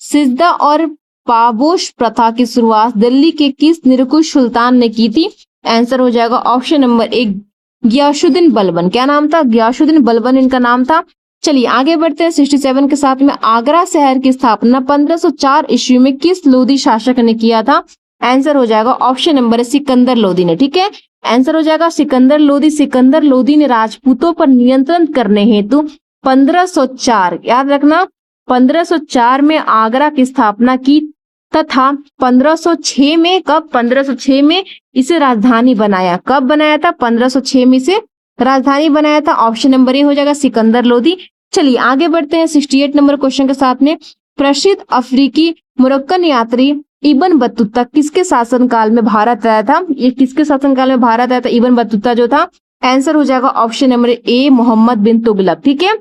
सिजदा और पाबोश प्रथा की शुरुआत दिल्ली के किस निरंकुश सुल्तान ने की थी? आंसर हो जाएगा ऑप्शन नंबर एक, गियासुद्दीन बलबन। क्या नाम था? गियासुद्दीन बलबन इनका नाम था। चलिए आगे बढ़ते हैं 67 के साथ में। आगरा शहर की स्थापना 1504 ईस्वी में किस लोधी शासक ने किया था? आंसर हो जाएगा ऑप्शन नंबर सिकंदर लोधी ने। ठीक है, आंसर हो जाएगा सिकंदर लोधी। सिकंदर लोधी ने राजपूतों पर नियंत्रण करने हेतु 1504, याद रखना 1504 में आगरा की स्थापना की तथा 1506 में, कब? 1506 में इसे राजधानी बनाया। कब बनाया था? 1506 में इसे राजधानी बनाया था। ऑप्शन नंबर ए हो जाएगा सिकंदर लोधी। चलिए आगे बढ़ते हैं 68 नंबर क्वेश्चन के साथ में। प्रसिद्ध अफ्रीकी मोरक्कन यात्री इब्न बतूता किसके शासनकाल में भारत आया था? ये किसके शासनकाल में भारत आया था इब्न बतूता जो था? आंसर हो जाएगा ऑप्शन नंबर ए, मोहम्मद बिन तुगलक। ठीक है,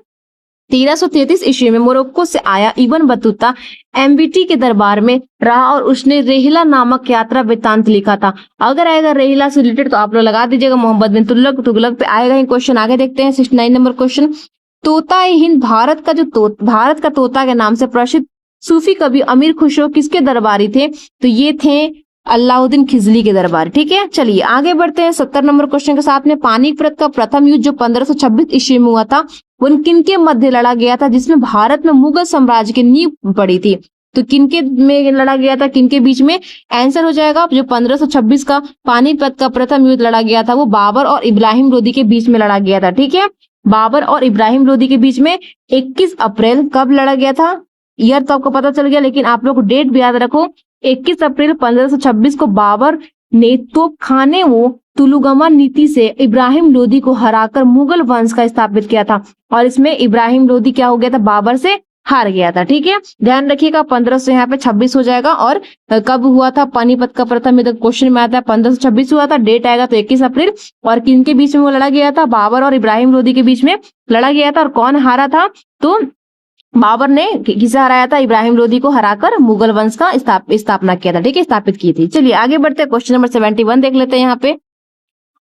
1333 ईस्वी में मोरक्को से आया इब्न बतूता एमबीटी के दरबार में रहा और उसने रेहिला नामक यात्रा वृत्तांत लिखा था। अगर आएगा रेहिला से रिलेटेड तो आप लोग लगा दीजिएगा मोहम्मद बिन तुगलक पे आएगा ही क्वेश्चन। आगे देखते हैं 69 नंबर क्वेश्चन। तोता हिंद भारत का तोता के नाम से प्रसिद्ध सूफी कवि अमीर खुसरो किसके दरबारी थे? तो ये थे अलाउद्दीन खिलजी के दरबार। ठीक है, चलिए आगे बढ़ते हैं 70 नंबर क्वेश्चन के साथ में। पानीपत का प्रथम युद्ध जो 1526 ईस्वी में हुआ था उन किनके मध्य लड़ा गया था जिसमें भारत में मुगल साम्राज्य की नींव पड़ी थी? तो किनके में लड़ा गया था, किनके बीच में? आंसर हो जाएगा जो 1526 का पानीपत का प्रथम युद्ध लड़ा गया था वो बाबर और इब्राहिम लोदी के बीच में लड़ा गया था। ठीक है, बाबर और इब्राहिम लोदी के बीच में 21 अप्रैल कब लड़ा गया था? ईयर तो आपको पता चल गया, लेकिन आप लोग डेट भी याद रखो। 21 अप्रैल 1526 को बाबर ने तोपखाने वो तुलुगमा नीति से इब्राहिम लोदी को हराकर मुगल वंश का स्थापित किया था। और इसमें इब्राहिम लोदी क्या हो गया था? बाबर से हार गया था। ठीक है, ध्यान रखिएगा 15 से यहाँ पे 26 हो जाएगा। और कब हुआ था पानीपत का प्रथम युद्ध, क्वेश्चन में आता है 15 से 26 हुआ था, डेट आएगा तो 21 अप्रैल। और किन के बीच में वो लड़ा गया था, बाबर और इब्राहिम लोदी के बीच में लड़ा गया था। और कौन हारा था, तो बाबर ने किसे हराया था, इब्राहिम लोदी को हराकर मुगल वंश का स्थापना किया था। ठीक है, स्थापित की थी। चलिए आगे बढ़ते हैं, क्वेश्चन नंबर 71 देख लेते हैं। यहाँ पे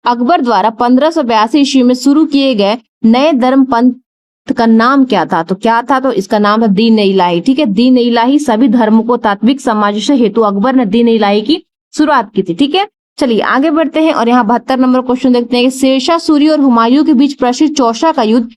अकबर द्वारा 1582 ईस्वी में शुरू किए गए नए धर्म पंथ का नाम क्या था, तो क्या था, तो इसका नाम था दीन इलाही। ठीक है, दीन इलाही सभी धर्मों को तात्विक सामंजस्य हेतु अकबर ने दीन इलाही की शुरुआत की थी। ठीक है, चलिए आगे बढ़ते हैं और यहाँ 72 नंबर क्वेश्चन देखते हैं कि शेरशाह सूरी और हुमायूं के बीच प्रसिद्ध चौसा का युद्ध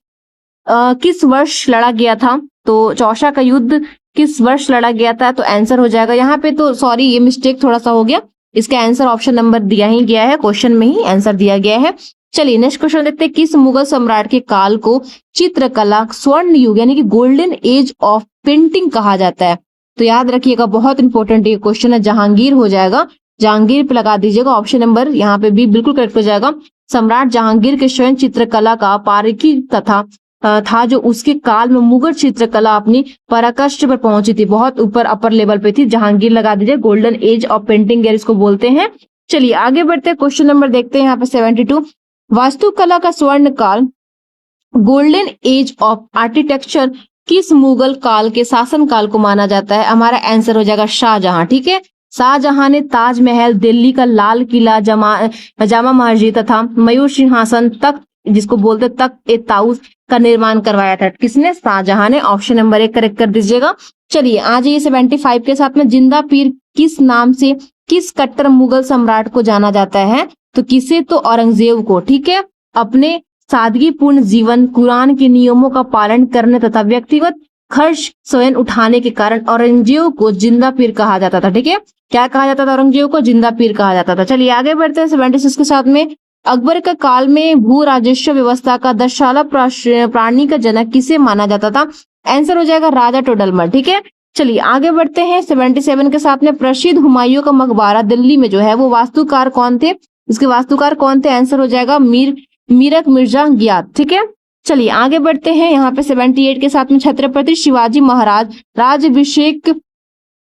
किस वर्ष लड़ा गया था, तो चौसा का युद्ध किस वर्ष लड़ा गया था, तो आंसर हो जाएगा यहाँ पे, तो सॉरी ये मिस्टेक थोड़ा सा हो गया, इसका आंसर ऑप्शन नंबर दिया ही गया है, क्वेश्चन में ही आंसर दिया गया है। चलिए नेक्स्ट क्वेश्चन देखते हैं, किस मुगल सम्राट के काल को चित्रकला स्वर्ण युग यानी कि गोल्डन एज ऑफ पेंटिंग कहा जाता है, तो याद रखिएगा बहुत इंपॉर्टेंट ये क्वेश्चन है, जहांगीर हो जाएगा, जहांगीर पे लगा दीजिएगा, ऑप्शन नंबर यहाँ पे भी बिल्कुल करेक्ट हो जाएगा। सम्राट जहांगीर के स्वयं चित्रकला का पारखी तथा था जो उसके काल में मुगल चित्रकला अपनी पराकाष्ठ पर पहुंची थी, बहुत ऊपर अपर लेवल पे थी, जहांगीर लगा दीजिए, गोल्डन एज ऑफ पेंटिंग इसको बोलते हैं। चलिए आगे बढ़ते हैं, क्वेश्चन नंबर देखते हैं यहाँ पे 72, वास्तुकला का स्वर्ण काल गोल्डन एज ऑफ आर्किटेक्चर किस मुगल काल के शासन काल को माना जाता है, हमारा आंसर हो जाएगा शाहजहां। ठीक है, शाहजहां ने ताजमहल, दिल्ली का लाल किला, जामा मस्जिद तथा मयूर सिंहासन तख्त जिसको बोलते तख्त ए ताउस का निर्माण करवाया था, किसने, शाहजहां ने, ऑप्शन नंबर 1 करेक्ट कर दीजिएगा। चलिए आज ये 75 के साथ में जिंदा पीर किस नाम से किस कट्टर मुगल सम्राट को जाना जाता है, तो किसे, तो औरंगजेब को। ठीक है, अपने सादगीपूर्ण जीवन, कुरान के नियमों का पालन करने तथा व्यक्तिगत खर्च स्वयं उठाने के कारण औरंगजेब को जिंदा पीर कहा जाता था। ठीक है, क्या कहा जाता था, औरंगजेब को जिंदा पीर कहा जाता था। चलिए आगे बढ़ते हैं 76 के साथ में, अकबर के काल में भू राजस्व व्यवस्था का दशशाला प्राणी का जनक किसे माना जाता था, आंसर हो जाएगा राजा टोडरमल। ठीक है, चलिए आगे बढ़ते हैं 77 के साथ में, प्रसिद्ध हुमायूं का मकबरा दिल्ली में जो है वो वास्तुकार कौन थे, इसके वास्तुकार कौन थे, आंसर हो जाएगा मीरक मिर्जा गियाथ। ठीक है, चलिए आगे बढ़ते हैं यहाँ पे 78 के साथ में, छत्रपति शिवाजी महाराज राज्याभिषेक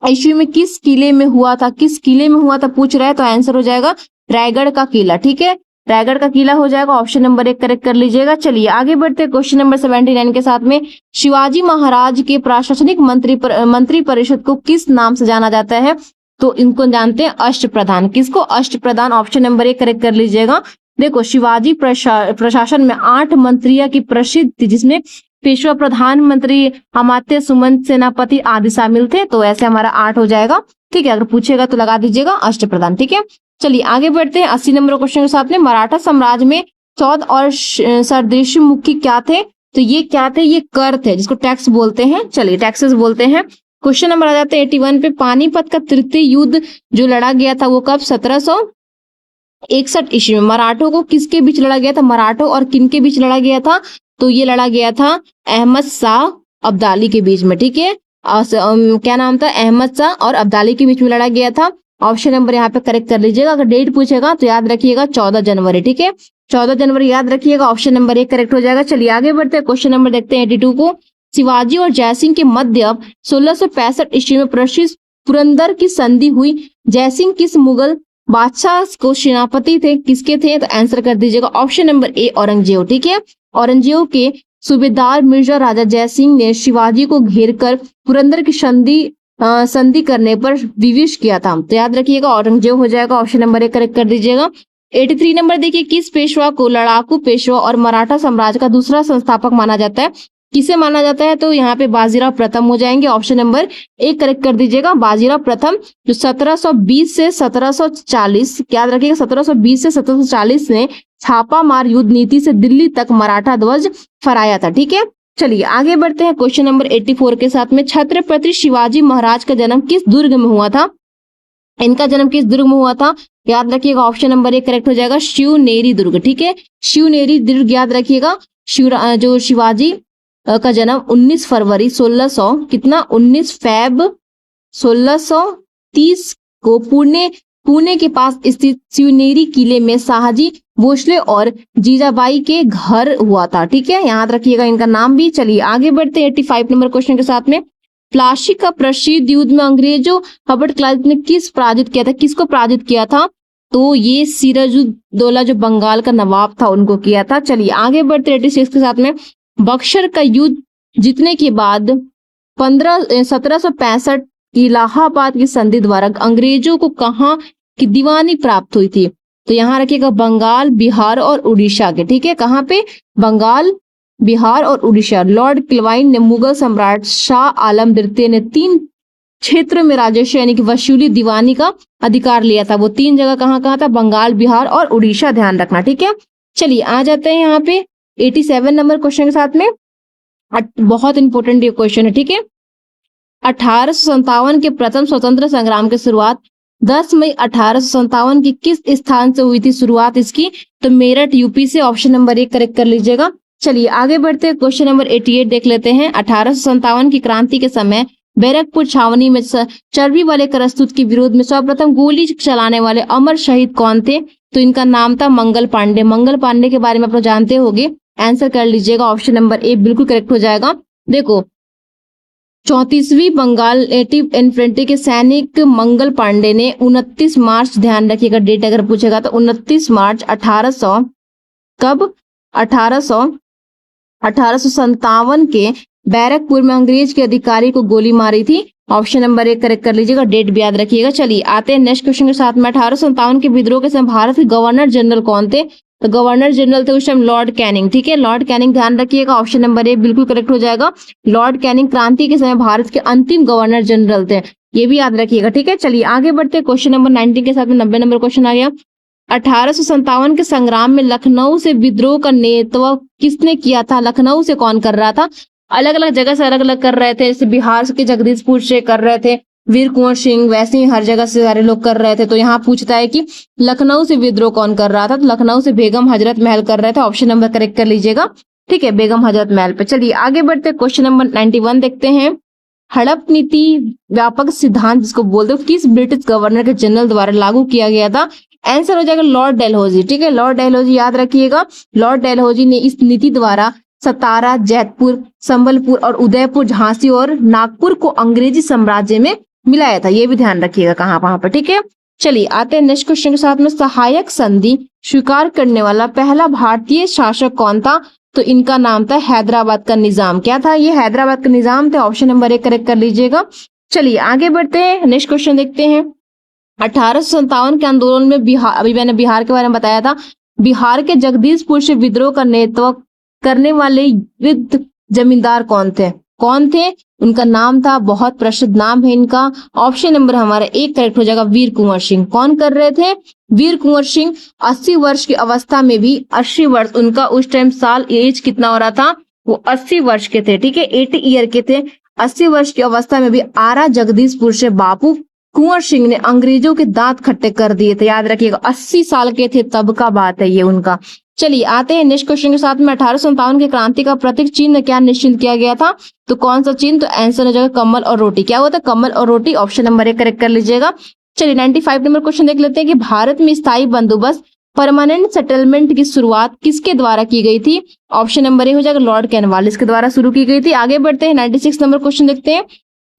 ईस्वी में किस किले में हुआ था, किस किले में हुआ था पूछ रहा है, तो आंसर हो जाएगा रायगढ़ का किला। ठीक है, रायगढ़ का किला हो जाएगा, ऑप्शन नंबर 1 करेक्ट कर लीजिएगा। चलिए आगे बढ़ते हैं क्वेश्चन नंबर 79 के साथ में, शिवाजी महाराज के प्रशासनिक मंत्री परिषद को किस नाम से जाना जाता है, तो इनको जानते हैं अष्टप्रधान, किसको, अष्टप्रधान, ऑप्शन नंबर 1 करेक्ट कर लीजिएगा। देखो शिवाजी प्रशासन में 8 मंत्रियों की प्रसिद्ध थी, जिसमें पेशवा, प्रधानमंत्री, अमात्य, सुमंत, सेनापति आदि शामिल थे, तो ऐसे हमारा 8 हो जाएगा। ठीक है, अगर पूछेगा तो लगा दीजिएगा अष्टप्रधान। ठीक है, चलिए आगे बढ़ते हैं 80 नंबर क्वेश्चन के साथ में, मराठा साम्राज्य में चौथ और सरदेशी मुखी क्या थे, तो ये क्या थे, ये कर थे, जिसको टैक्स बोलते हैं। चलिए टैक्सेस बोलते हैं। क्वेश्चन नंबर आ जाते हैं 81 पे, पानीपत का तृतीय युद्ध जो लड़ा गया था वो कब, 1761 ईस्वी में। मराठों को किसके बीच लड़ा गया था, मराठों और किन के बीच लड़ा गया था, तो ये लड़ा गया था अहमद शाह अब्दाली के बीच में। ठीक है, क्या नाम था, अहमद शाह और अब्दाली के बीच में लड़ा गया था, ऑप्शन नंबर यहाँ पे करेक्ट कर लीजिएगा। अगर डेट पूछेगा तो याद रखिएगा 14 जनवरी। ठीक है, 14 जनवरी याद रखिएगा, ऑप्शन नंबर 1 करेक्ट हो जाएगा। चलिए आगे बढ़ते हैं, क्वेश्चन नंबर देखते हैं 82 को, शिवाजी और जयसिंह के मध्य 1665 ईस्वी में प्रसिद्ध पुरंदर की संधि हुई, जयसिंह किस मुगल बादशाह को सेनापति थे, किसके थे, तो आंसर कर दीजिएगा ऑप्शन नंबर ए औरंगजेब। ठीक है, औरंगजेब के सूबेदार मिर्जा राजा जयसिंह ने शिवाजी को घेरकर पुरंदर की संधि करने पर विवश किया था, तो याद रखिएगा औरंगजेब हो जाएगा, ऑप्शन नंबर 1 करेक्ट कर दीजिएगा। 83 नंबर देखिए, किस पेशवा को लड़ाकू पेशवा और मराठा साम्राज्य का दूसरा संस्थापक माना जाता है, किसे माना जाता है, तो यहाँ पे बाजीराव प्रथम हो जाएंगे, ऑप्शन नंबर 1 करेक्ट कर दीजिएगा। बाजीराव प्रथम जो 1720 से 1740, याद रखिएगा 1720 से 1740 ने छापामार युद्ध नीति से दिल्ली तक मराठा ध्वज फहराया था। ठीक है, चलिए आगे बढ़ते हैं क्वेश्चन नंबर 84 के साथ में, छत्रपति शिवाजी महाराज का जन्म किस दुर्ग में हुआ था, इनका जन्म किस दुर्ग में हुआ था, याद रखिएगा ऑप्शन नंबर 1 करेक्ट हो जाएगा, शिवनेरी दुर्ग। ठीक है, शिवनेरी दुर्ग याद रखिएगा। जो शिवाजी का जन्म 19 फरवरी 1600 कितना 19 फेब 1630 को पुणे के पास स्थित शिवनेरी किले में शाहजी भोसले और जीजाबाई के घर हुआ था। ठीक है, याद रखिएगा इनका नाम भी। चलिए आगे बढ़ते हैं 85 नंबर क्वेश्चन के साथ में। प्लासी का प्रसिद्ध युद्ध में अंग्रेजों हर्बर्ट क्लाइव ने किस पराजित किया था, किसको पराजित किया था? तो ये सिराजुद्दौला जो बंगाल का नवाब था उनको किया था। चलिए आगे बढ़ते हैं 86 के साथ में। बक्सर का युद्ध जीतने के बाद 1765 इलाहाबाद की संधि द्वारा अंग्रेजों को कहाँ की दीवानी प्राप्त हुई थी? तो यहाँ रखिएगा बंगाल, बिहार और उड़ीसा के। ठीक है, कहाँ पे? बंगाल, बिहार और उड़ीसा। लॉर्ड क्लिवाइन ने मुगल सम्राट शाह आलम द्वितीय ने 3 क्षेत्रों में राजस्व यानी कि वसूली दीवानी का अधिकार लिया था। वो 3 जगह कहाँ कहाँ था? बंगाल, बिहार और उड़ीसा, ध्यान रखना। ठीक है, चलिए आ जाते हैं यहाँ पे 87 नंबर क्वेश्चन के साथ में। बहुत इंपॉर्टेंट ये क्वेश्चन है। ठीक है, 1857 के प्रथम स्वतंत्र संग्राम की शुरुआत 10 मई 1857 की किस स्थान से हुई थी शुरुआत इसकी? तो मेरठ, यूपी से। ऑप्शन नंबर 1 करेक्ट कर लीजिएगा। चलिए आगे बढ़ते हैं, क्वेश्चन नंबर 88 देख लेते हैं। 1857 की क्रांति के समय बैरकपुर छावनी में चर्बी वाले करतूत के विरोध में सर्वप्रथम गोली चलाने वाले अमर शहीद कौन थे? तो इनका नाम था मंगल पांडे। मंगल पांडे के बारे में आप लोग जानते होंगे, आंसर कर लीजिएगा। ऑप्शन नंबर 1 बिल्कुल करेक्ट हो जाएगा। देखो, 34वीं बंगाल नेटिव इन्फेंट्री के सैनिक मंगल पांडे ने 29 मार्च, ध्यान रखिएगा डेट अगर पूछेगा तो 29 मार्च 1800 कब 1857 के बैरकपुर में अंग्रेज के अधिकारी को गोली मारी थी। ऑप्शन नंबर 1 करेक्ट कर लीजिएगा, डेट भी याद रखिएगा। चलिए आते हैं नेक्स्ट क्वेश्चन के साथ में। 1857 के विद्रोह के समय भारत के गवर्नर जनरल कौन थे? तो गवर्नर जनरल थे उस टाइम लॉर्ड कैनिंग। ठीक है, लॉर्ड कैनिंग, ध्यान रखिएगा। ऑप्शन नंबर 1 बिल्कुल करेक्ट हो जाएगा। लॉर्ड कैनिंग क्रांति के समय भारत के अंतिम गवर्नर जनरल थे, ये भी याद रखिएगा। ठीक है, चलिए आगे बढ़ते हैं क्वेश्चन नंबर 19 के साथ में। 90 नंबर क्वेश्चन आ गया। 1857 के संग्राम में लखनऊ से विद्रोह का नेतृत्व किसने किया था? लखनऊ से कौन कर रहा था? अलग अलग जगह से अलग अलग कर रहे थे, जैसे बिहार के जगदीशपुर से कर रहे थे वीर कुंवर सिंह, वैसे ही हर जगह से सारे लोग कर रहे थे। तो यहाँ पूछता है कि लखनऊ से विद्रोह कौन कर रहा था? तो लखनऊ से बेगम हजरत महल कर रहे थे। ऑप्शन नंबर करेक्ट कर लीजिएगा। ठीक है, बेगम हजरत महल पे। चलिए आगे बढ़ते क्वेश्चन नंबर 91 देखते हैं। हड़प नीति व्यापक सिद्धांत जिसको बोलते हैं किस ब्रिटिश गवर्नर के जनरल द्वारा लागू किया गया था? आंसर हो जाएगा लॉर्ड डलहौजी। ठीक है, लॉर्ड डलहौजी याद रखिएगा। लॉर्ड डलहौजी ने इस नीति द्वारा सतारा, जैतपुर, संबलपुर और उदयपुर, झांसी और नागपुर को अंग्रेजी साम्राज्य में मिलाया था, ये भी ध्यान रखिएगा कहाँ कहाँ पर। ठीक है, चलिए आते हैं नेक्स्ट क्वेश्चन के साथ में। सहायक संधि स्वीकार करने वाला पहला भारतीय शासक कौन था? तो इनका नाम था हैदराबाद का निजाम। क्या था ये? हैदराबाद का निजाम थे। ऑप्शन नंबर 1 करेक्ट कर लीजिएगा। चलिए आगे बढ़ते हैं, नेक्स्ट क्वेश्चन देखते हैं। 1857 के आंदोलन में बिहार, अभी मैंने बिहार के बारे में बताया था, बिहार के जगदीशपुर से विद्रोह का नेतृत्व करने वाले वृद्ध जमींदार कौन थे? कौन थे? उनका नाम था, बहुत प्रसिद्ध नाम है इनका। ऑप्शन नंबर हमारा 1 करेक्ट हो जाएगा, वीर कुंवर सिंह। कौन कर रहे थे? वीर कुंवर सिंह। 80 वर्ष की अवस्था में भी, 80 वर्ष उनका उस टाइम साल एज कितना हो रहा था? वो 80 वर्ष के थे। ठीक है, 80 ईयर के थे। 80 वर्ष की अवस्था में भी आरा जगदीशपुर से बापू कुंवर सिंह ने अंग्रेजों के दांत खट्टे कर दिए थे। याद रखिएगा, 80 साल के थे तब का बात है ये उनका। चलिए आते हैं नेक्स्ट क्वेश्चन के साथ में। 1857 की क्रांति का प्रतीक चिन्ह क्या निश्चित किया गया था? तो कौन सा चिन्ह? तो आंसर हो जाएगा कमल और रोटी। क्या होता है? कमल और रोटी। ऑप्शन नंबर 1 करेक्ट कर लीजिएगा। चलिए 95 नंबर क्वेश्चन देख लेते हैं कि भारत में स्थायी बंदोबस्त परमानेंट सेटलमेंट की शुरुआत किसके द्वारा की गई थी? ऑप्शन नंबर 1 हो जाएगा लॉर्ड कॉर्नवालिस के द्वारा शुरू की गई थी। आगे बढ़ते हैं 96 नंबर क्वेश्चन देखते हैं।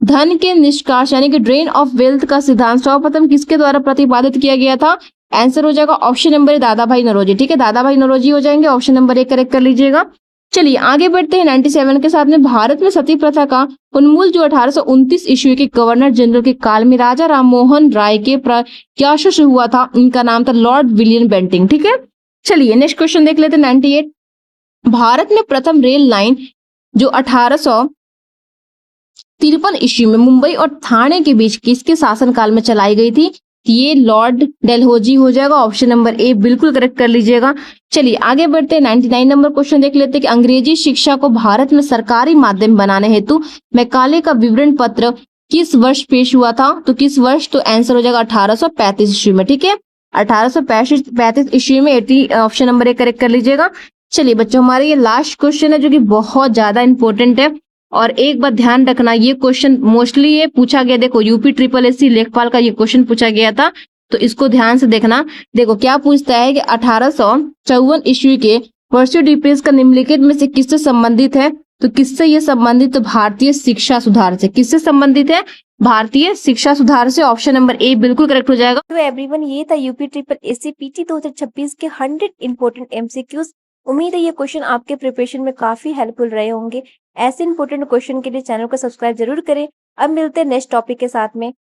धन के निष्कास यानी कि ड्रेन ऑफ वेल्थ का सिद्धांत सर्वप्रथम किसके द्वारा प्रतिपादित किया गया था? आंसर हो जाएगा ऑप्शन नंबर दादा भाई नौरोजी। ठीक है, दादा भाई नौरोजी हो जाएंगे। ऑप्शन नंबर 1 करेक्ट कर लीजिएगा। चलिए आगे बढ़ते हैं 97 के साथ में। भारत में सती प्रथा का उन्मूलन जो 1829 ईस्वी के गवर्नर जनरल के काल में राजा राम मोहन राय के प्रयासों से हुआ था, इनका नाम था लॉर्ड विलियम बेंटिंग। ठीक है, चलिए नेक्स्ट क्वेश्चन देख लेते हैं 98। भारत में प्रथम रेल लाइन जो 1853 ईस्वी में मुंबई और थाने के बीच किसके शासनकाल में चलाई गई थी? ये लॉर्ड डलहौजी हो जाएगा। ऑप्शन नंबर 1 बिल्कुल करेक्ट कर लीजिएगा। चलिए आगे बढ़ते हैं 99 नंबर क्वेश्चन देख लेते हैं कि अंग्रेजी शिक्षा को भारत में सरकारी माध्यम बनाने हेतु मैकाले का विवरण पत्र किस वर्ष पेश हुआ था? तो किस वर्ष? तो आंसर हो जाएगा 1835 ईस्वी में। ठीक है, 1835 ईस्वी में। 80 ऑप्शन नंबर 1 करेक्ट कर लीजिएगा। चलिए बच्चों, हमारे ये लास्ट क्वेश्चन है जो कि बहुत ज्यादा इंपॉर्टेंट है और एक बात ध्यान रखना, ये क्वेश्चन मोस्टली ये पूछा गया, देखो यूपी SSS लेखपाल का ये क्वेश्चन पूछा गया था, तो इसको ध्यान से देखना। देखो क्या पूछता है कि 1854 ईस्वी के पर्सियो डिपेस का निम्नलिखित में से किससे संबंधित है? तो किससे ये संबंधित? तो भारतीय शिक्षा सुधार से। किससे संबंधित है? भारतीय शिक्षा सुधार से। ऑप्शन नंबर ए बिल्कुल करेक्ट हो जाएगा। तो एवरीवन, ये था यूपी ट्रिपल एससी पीटी 2026 के 100 इंपॉर्टेंट एमसीक्यूज। उम्मीद है ये क्वेश्चन आपके प्रिपरेशन में काफी हेल्पफुल रहे होंगे। ऐसे इंपॉर्टेंट क्वेश्चन के लिए चैनल को सब्सक्राइब जरूर करें। अब मिलते हैं नेक्स्ट टॉपिक के साथ में।